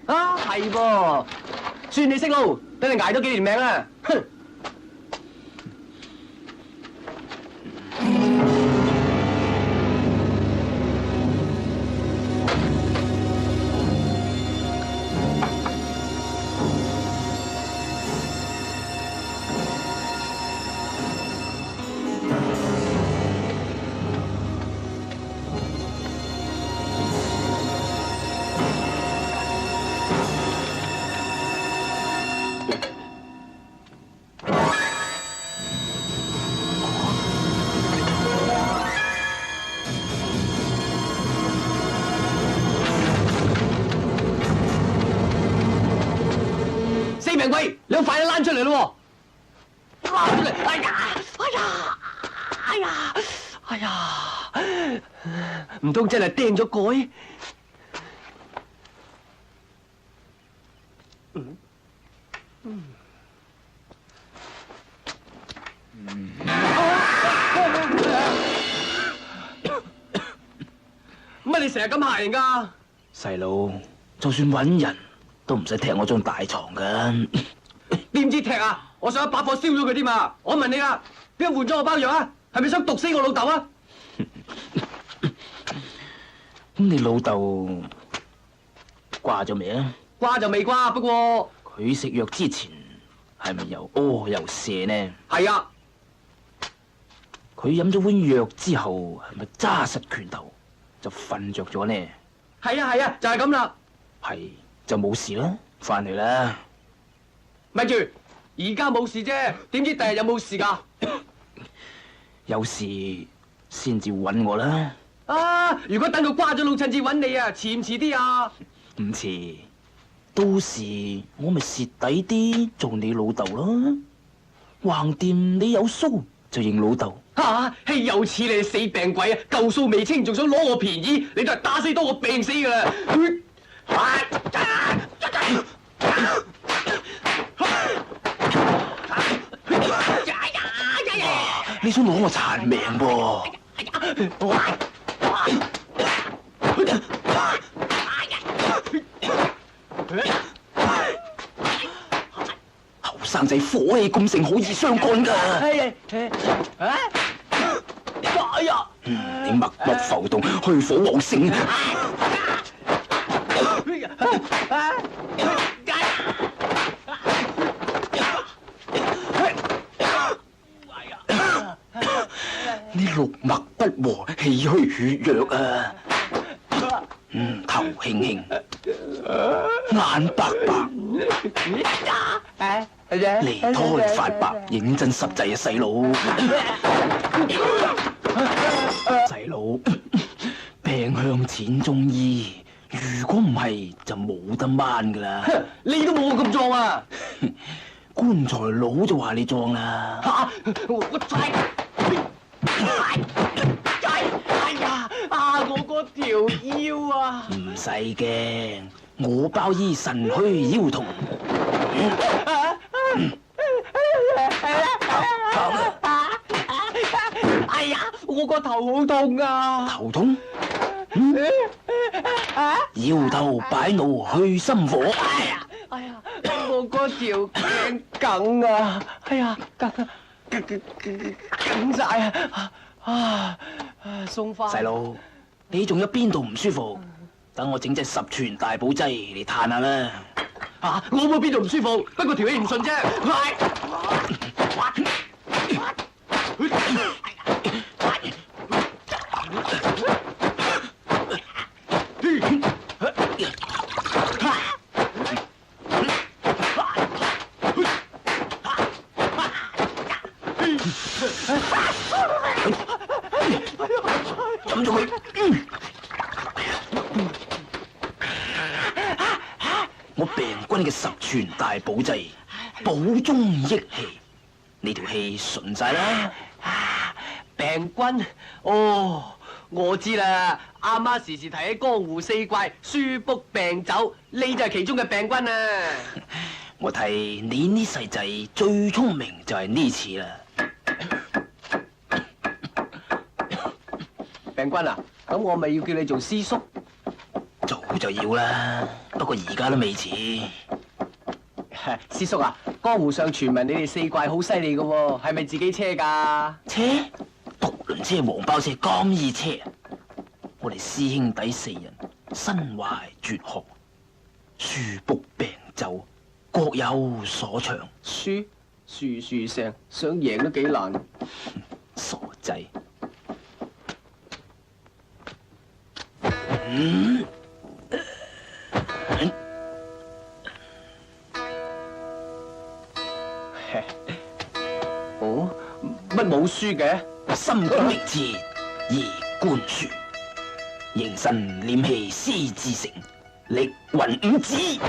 啊，係噃，算你識路，等你捱多幾年命啦！哼！死命鬼，你好快啲躝出嚟咯！躝出嚟！哎呀！哎呀！哎呀！哎呀！唔通真係釘咗蓋？乜你成日咁嚇人㗎？細佬，就算揾人都唔使踢我張大床噶。點知踢啊！我想一把火燒咗佢添啊！我問你啊，邊個換咗我包藥啊？係咪想毒死我老豆啊？咁你老豆掛咗未啊？掛就未掛，不過佢食藥之前係咪又屙又瀉呢？係啊，佢飲咗碗藥之後係咪揸實拳頭就瞓着咗呢？係啊，就係咁啦。係就冇事啦。翻嚟啦。咪住，而家冇事啫，點知第日有冇事㗎？有事先至揾我啦。啊！如果等佢瓜咗老襯至揾你啊，遲唔遲啲啊？唔遲，到時我咪蝕底啲做你老豆咯。橫掂你有數就認老豆。嚇！豈有此理，死病鬼啊！舊數未清，仲想攞我便宜，你都係打死多我病死㗎啦！你想攞我殘命噃？後生仔火氣咁盛，好易傷肝㗎。你默默浮動，虛火旺盛。你六脈不和，氣虛血弱啊！頭輕輕，眼白白，離胎發白，認真實際啊，細佬！細佬，病向淺中醫，如果唔係就冇得掹噶啦！你都冇我咁壯啊！棺材佬就話你壯啦！我猜。哎呀！我嗰條腰啊！唔使驚，我包醫腎虛腰痛。哎呀！我個頭好痛啊！頭痛？搖頭擺腦去心火。哎呀！我嗰條頸梗啊！哎呀，梗晒啊！送翻。細佬，你仲有邊度唔舒服？等我整隻十全大補劑嚟嘆下啦。我冇邊度唔舒服，不過條氣唔順啫。冚咗佢！我病君嘅十全大補劑，補中益氣，你條氣順晒啦。病君，哦，我知啦。阿媽時時提起江湖四怪，書卜病酒，你就係其中嘅病君啊！我睇你呢世仔最聰明就係呢次啦。病君啊，咁我咪要叫你做師叔？早就要啦，不過而家都未遲。師叔啊，江湖上傳聞你哋四怪好犀利㗎喎，係咪自己車㗎？車？獨輪車、黃包車咁易車啊！我哋師兄弟四人身懷絕學，書卜病酒各有所長。輸聲，想贏都幾難。傻仔。哦，乜冇輸嘅？心境明澈而觀書，凝神念氣思至誠，力運五指。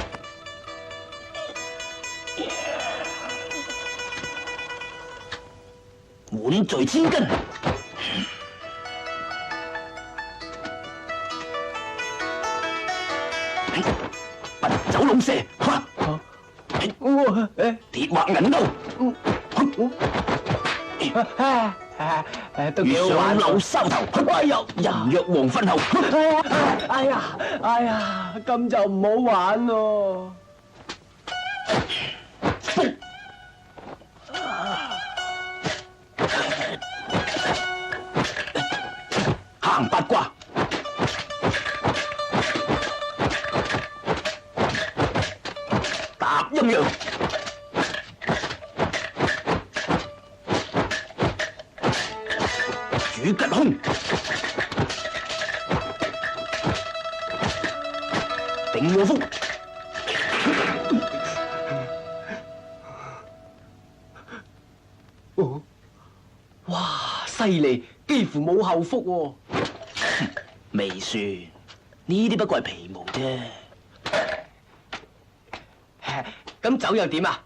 碗聚千斤，拔走龍蛇，鐵畫銀鈎，都幾好上玩。樓梢頭，哎呀，人約黃昏後。哎呀，咁就唔好玩咯。行八卦，搭陰陽，主吉凶，定和風。犀利，幾乎冇後腹未算，呢啲不過係皮毛啫。喎。咁酒又點啊？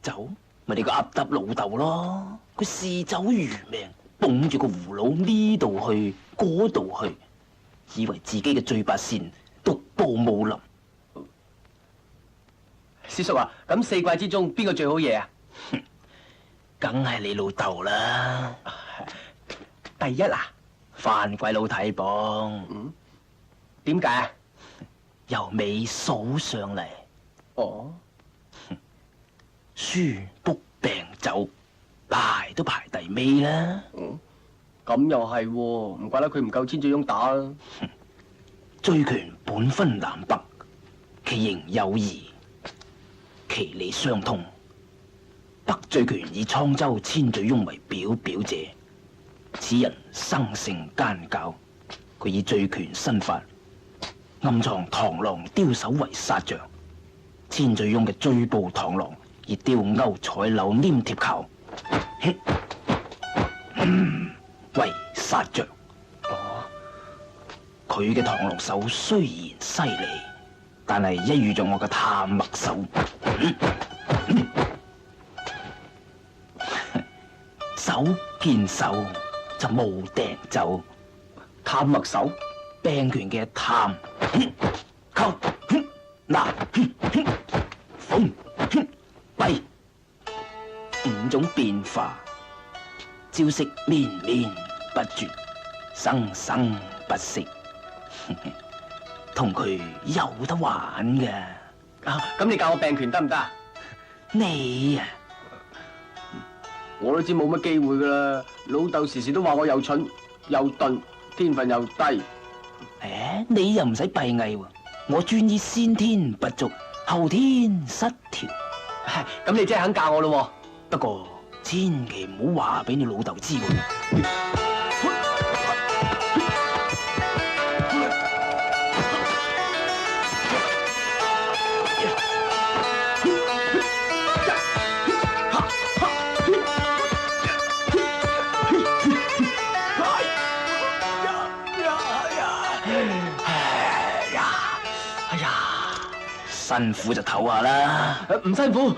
酒咪你個噏耷老豆咯，佢嗜酒如命，捧住個葫蘆呢度去嗰度去，以為自己嘅醉八仙獨步武林。師叔啊，咁四貴之中邊個最好嘢啊？梗係你老豆啦，第一啊？番鬼佬睇磅，點解啊？由尾數上嚟，哦，書卜病酒排都排第尾啦。咁又係喎，唔怪得佢唔夠千醉翁打啦。醉拳本分南北，其形有異，其理相通。北醉拳以滄州千醉翁為表者，此人生性奸狡，佢以醉拳身法，暗藏螳螂刁手為殺將。千醉翁嘅醉步螳螂以雕鈎彩柳黏貼靠，為殺將。佢嘅螳螂手雖然犀利，但係一遇着我嘅探墨手，手見手就冇掟走。探墨手，病拳嘅探、扣、拿、縫、閉五種變化，招式綿綿不絕，生生不息。同佢有得玩嘅。咁你教我病拳得唔得啊？你啊，我都知冇乜機會噶啦，老豆時時都話我又蠢又鈍，天分又低。你又唔使閉翳喎，我專醫先天不足，後天失調。咁你真係肯教我咯不過千祈唔好話俾你老豆知喎。辛苦就唞下啦。唔辛苦。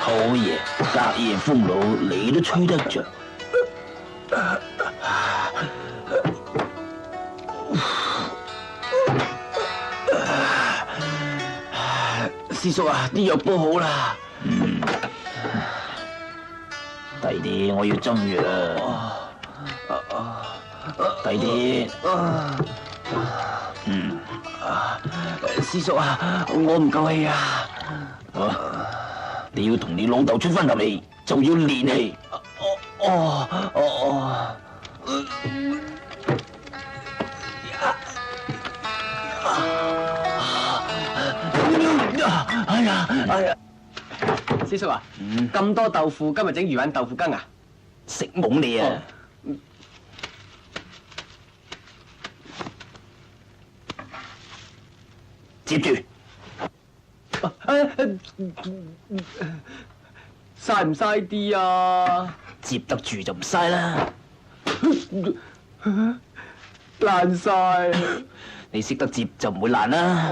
好嘢，隔夜風爐你都吹得着。師叔啊，啲藥煲好啦。第啲我要針藥啦。第啲。師叔啊，我唔夠氣啊。你要同你老豆出翻頭嚟，就要練氣。哎呀！師叔啊，咁多豆腐，今日整魚丸豆腐羹啊？食懵你啊！接住。嘥唔嘥啲啊？接得住就唔嘥啦。爛晒！你識得接就唔會爛啦。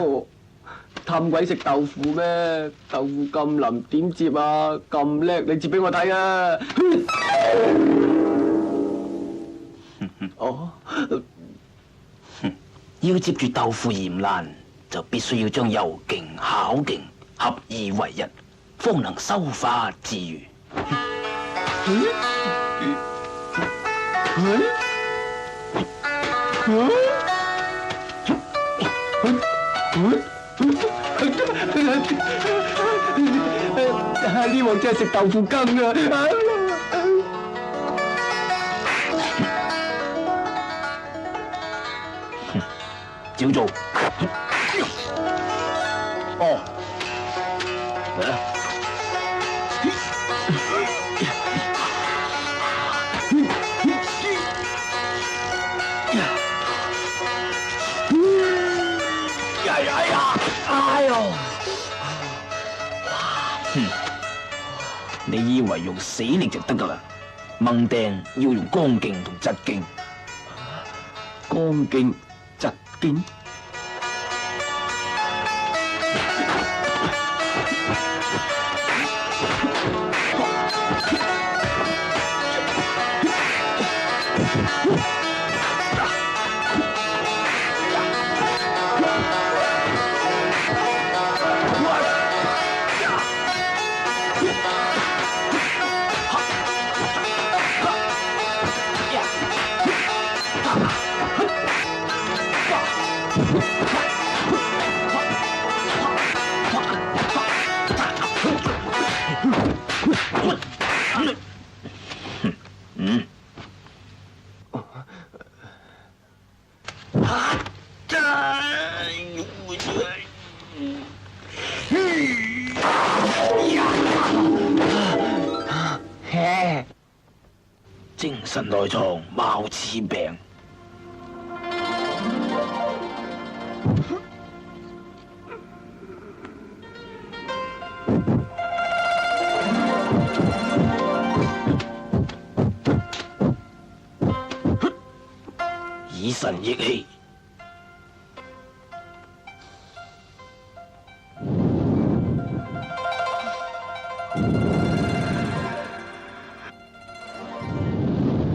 貪鬼食豆腐咩？豆腐咁腍點接啊？咁叻你接俾我睇啊！要接住豆腐鹽蘭，就必須要將柔勁、巧勁合二為一，方能收發自如。呢鑊真係食豆腐羹啊！照做。哦，嚟啦！哎呦！你以為用死力就得噶啦？掹釘要用剛勁同疾勁。剛勁、疾勁。精神內藏，貌似病。以神益氣。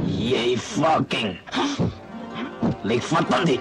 以氣化勁，力發丹田。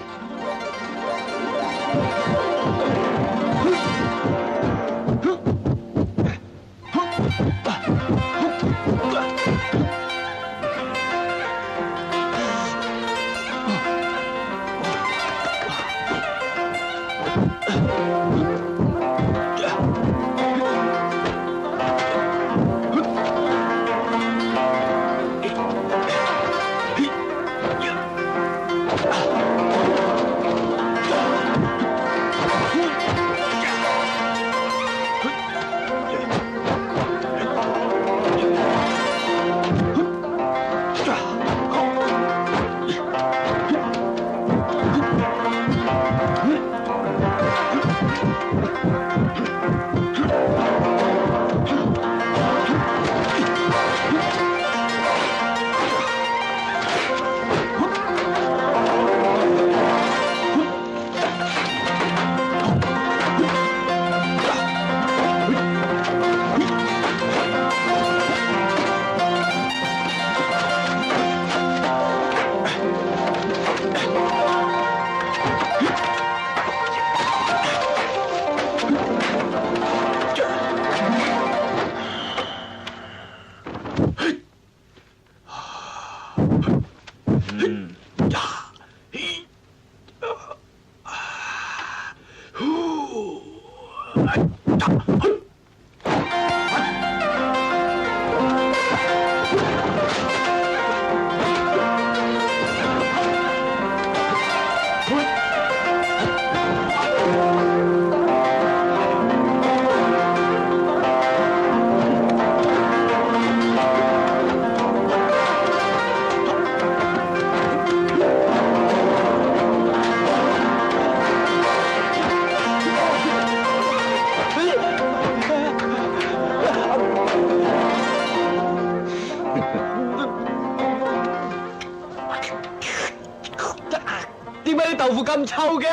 點解啲豆腐咁臭嘅？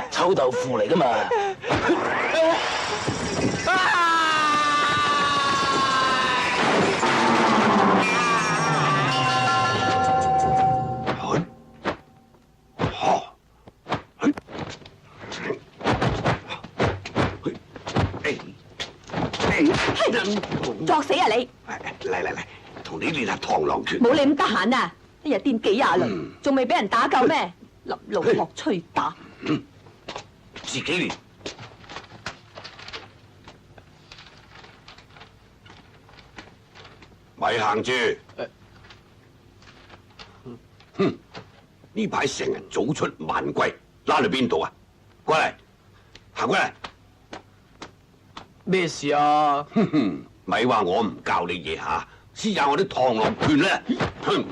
臭豆腐嚟噶嘛？作死啊你！嚟，同你練下螳螂拳。冇你咁得閒啊！一日掂幾廿輪，仲未俾人打夠咩？林老學吹打，自己練。咪行住！哼！呢排成日早出晚歸，拉去邊度啊？過嚟，行過嚟。咩事啊？哼，咪話我唔教你嘢吓，試下我啲螳螂拳啦！哼！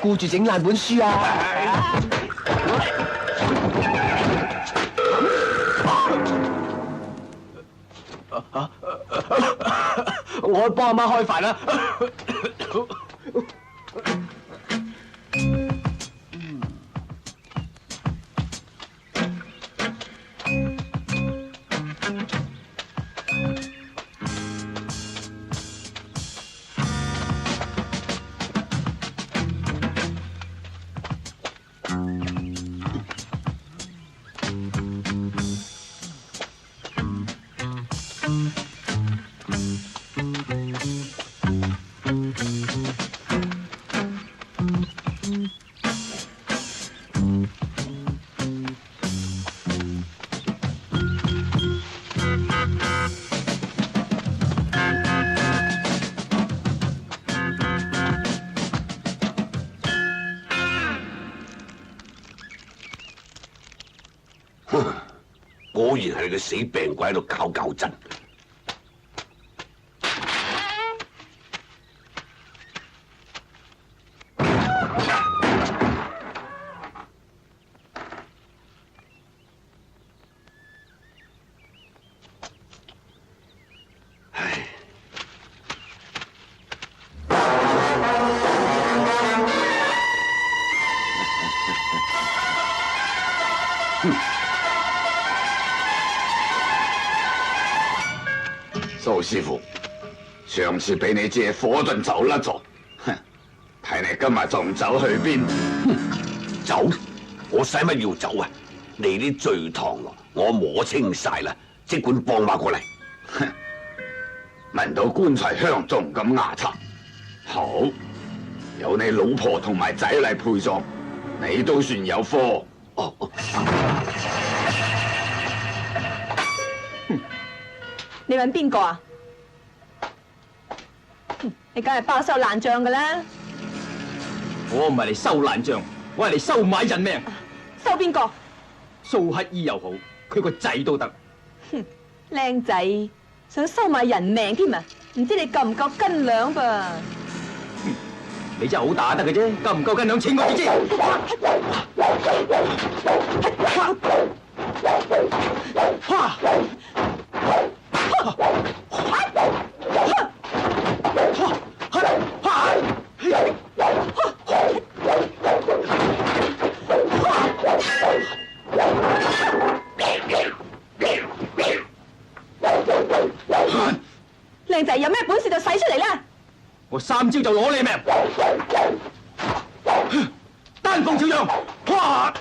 顧住整爛本書啊！我去幫阿媽開飯啦。果然係你個死病鬼喺度搞震。唉，蘇師傅，上次俾你借火遁走甩咗，哼！睇你今日仲走去邊？走？我使乜要走啊？你啲醉螳螂我摸清晒啦，即管放馬過嚟。哼！聞到棺材香仲咁牙擦，好，有你老婆同埋仔嚟陪葬，你都算有科。哦，你揾邊個啊？你梗係包收爛帳㗎啦！我唔係嚟收爛帳，我係嚟收買人命。收邊個？蘇乞兒又好，佢個仔都得。靚仔想收買人命添啊！唔知你夠唔夠斤兩噃？你真係好打得嘅啫，夠唔夠斤兩錢我點知？靚仔有咩本事就使出嚟啦！我3招就攞你命，丹鳳照樣，哇！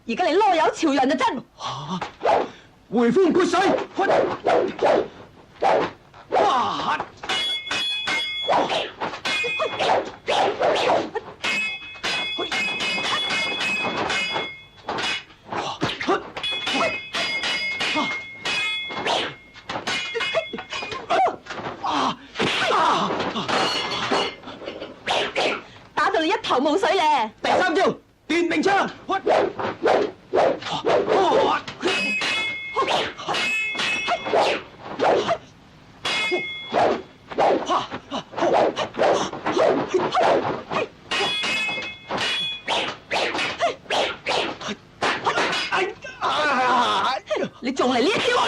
而家你攞有潮人就真。回風潑水，哇！打到你一頭霧水咧！第3招奪命槍，唔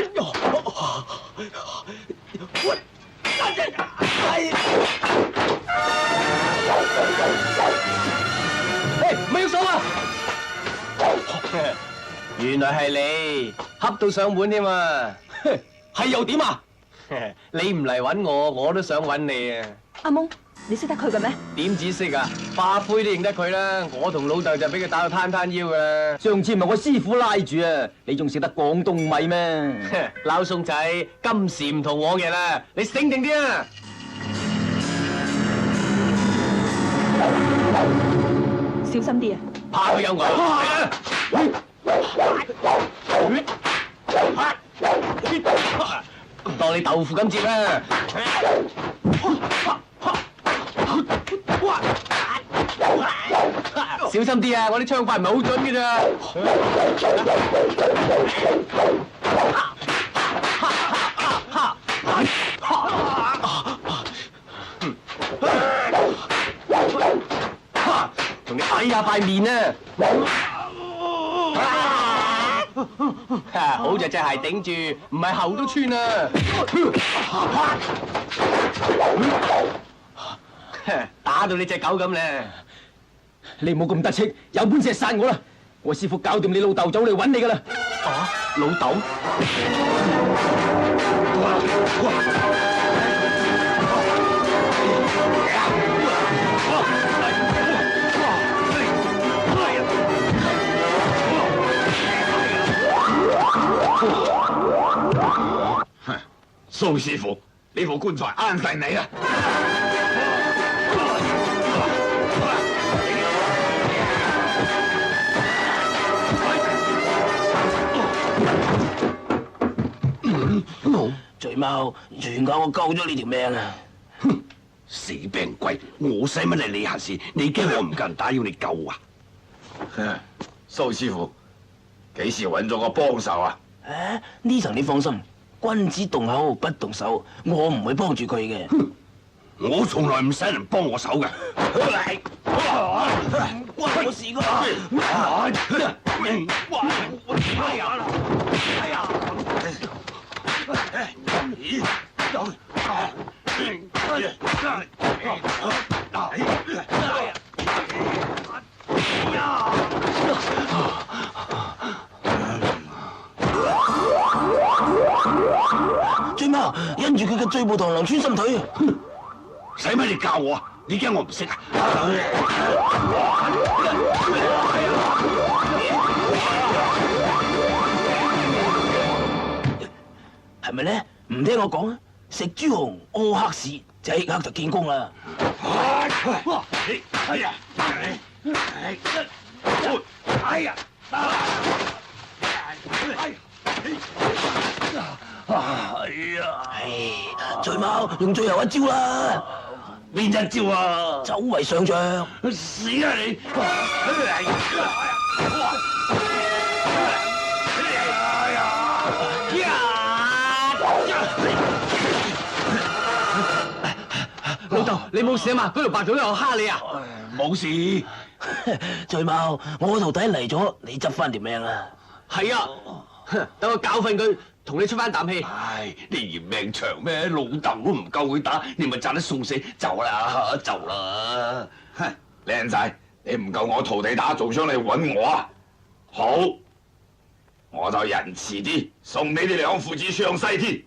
係喐手啊！原來係你，恰到上門添啊！係又點啊？你唔嚟揾我，我都想揾你啊！阿蒙，你識得佢嘅咩？點止識啊？化灰都認得佢啦！我同老豆就俾佢打到攤攤腰噶啦！上次唔係我師傅拉住啊，你仲食得廣東米咩？撈餸仔，今時唔同往日啦！你醒定啲啊！小心啲啊！怕佢有我，當你豆腐咁接啦！小心啲啊！我啲槍法唔係好準嘅咋。同你睇下塊面啊！好就隻鞋頂住，唔係喉都穿啊！打到你隻狗咁咧！你唔好咁得戚，有本事就殺我啦！我師傅搞掂你老豆走嚟揾你噶啦！啊，老豆？蘇師傅，呢副棺材啱晒你啊！醉貓，全靠我救咗你條命啊！哼，死病鬼！我使乜理你下事？你驚我唔夠人打要你救啊？蘇師傅，幾時揾咗個幫手啊？呢層你放心，君子動口不動手，我唔會幫住佢嘅。我從來唔使人幫我手嘅。唔關我事噶。醉貓，因住佢嘅醉步螳螂穿心腿。使乜你教我啊？你驚我唔識啊？係咪咧？唔聽我講啊！食豬紅屙黑屎，即刻就見功啦！醉貓用最後一招啦！邊一招啊？走為上將。死啊你！老豆，你冇事啊嘛？嗰條白兔又蝦你啊？冇事。醉貓，我徒弟嚟咗，你執翻條命啊！係啊，等我教訓佢，同你出翻啖氣。唉，你嫌命長咩？老豆都唔夠佢打，你咪賺得送死，走啦，走啦！哼，靚仔，你唔夠我徒弟打，仲想嚟揾我啊？好，我就仁慈啲，送你哋兩父子上西天。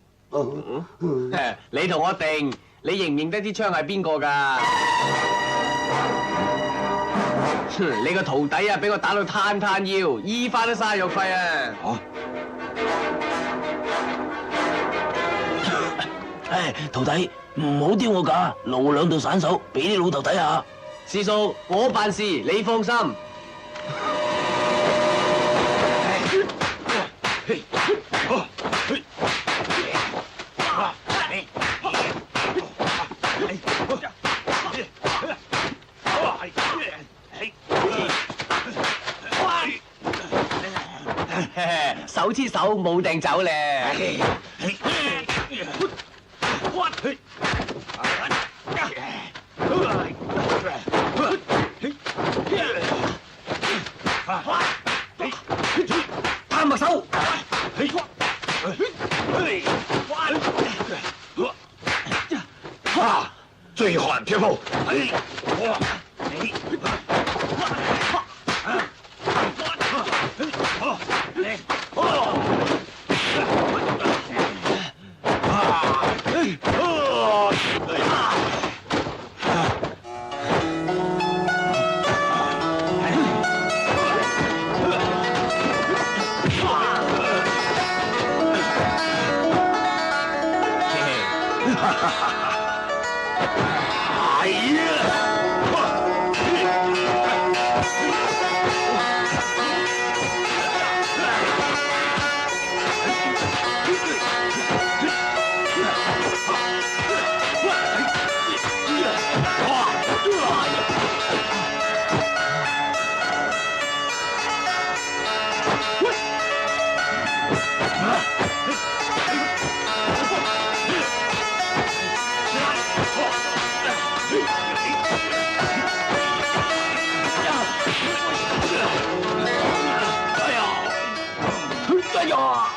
你同我定，你認唔認得啲槍係邊個㗎？你個徒弟啊，俾我打到攤攤腰，醫翻都嘥藥費啊！唉，徒弟唔好丟我架，露兩對散手俾啲老豆睇下。師叔，我辦事，你放心。手黐手冇掟走咧。攤麥手。啊！追寒撇步，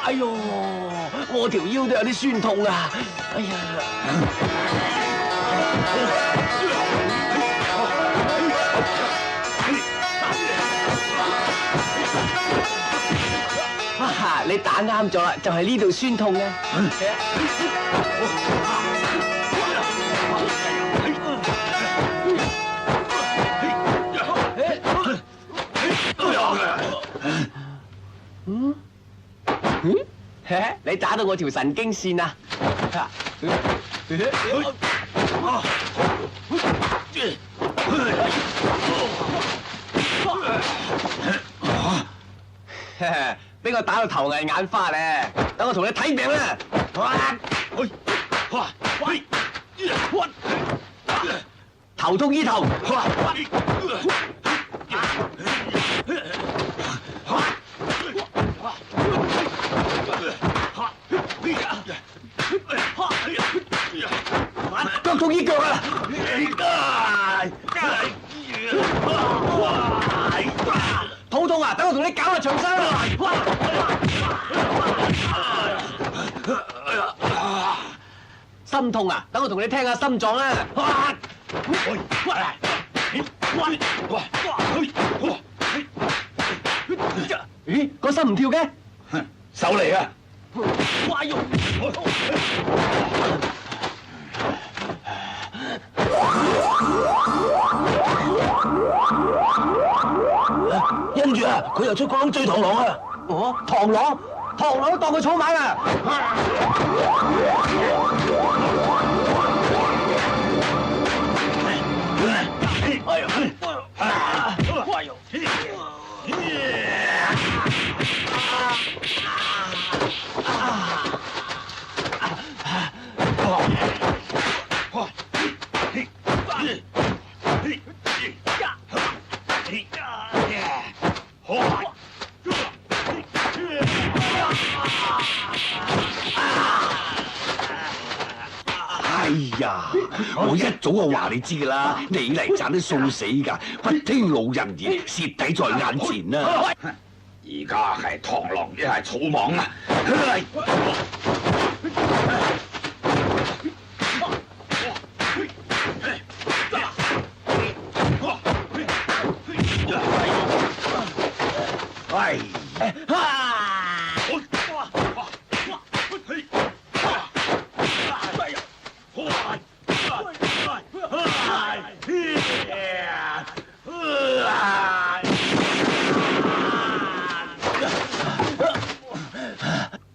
哎呦，我條腰都有啲酸痛啊！哎呀！你打啱咗啦，就係呢度酸痛啊！你打到我條神經線啊！俾我打到頭危眼花咧，等我同你睇命啦！頭痛醫頭。腳痛醫腳啊！肚痛啊！等我同你搞下長生啦！心痛啊！等我同你聽下心臟啦！咦？個心唔跳嘅？手嚟啊！跟住啊，佢又出個窿追螳螂啊！哦，螳螂都當佢草蜢啊！哎呀，我一早就話你知噶啦，你嚟賺啲送死㗎，不聽老人言，蝕底在眼前啦！而家係螳螂一係草莽啊！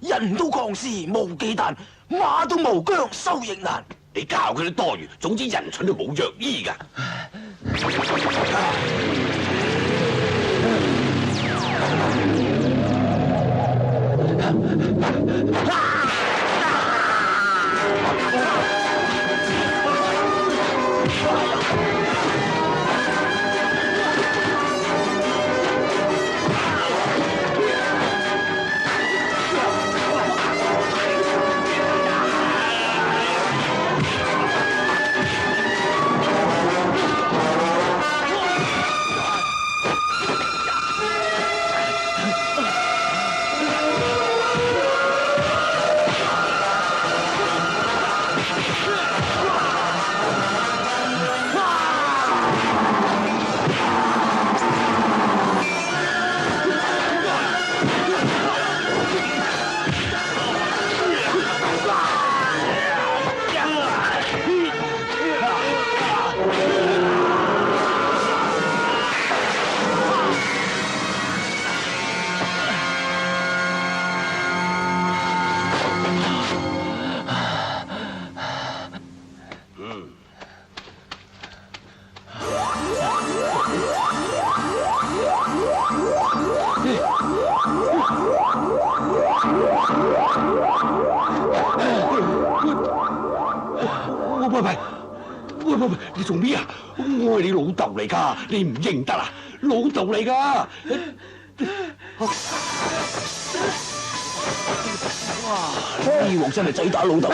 人都狂肆無忌憚，馬都無疆收亦難。你教佢啲多餘，總之人蠢都冇藥醫㗎。喂，你做咩啊？我係你老豆嚟噶，你唔認得啊？老豆嚟噶。哇！呢鑊真係仔打老豆。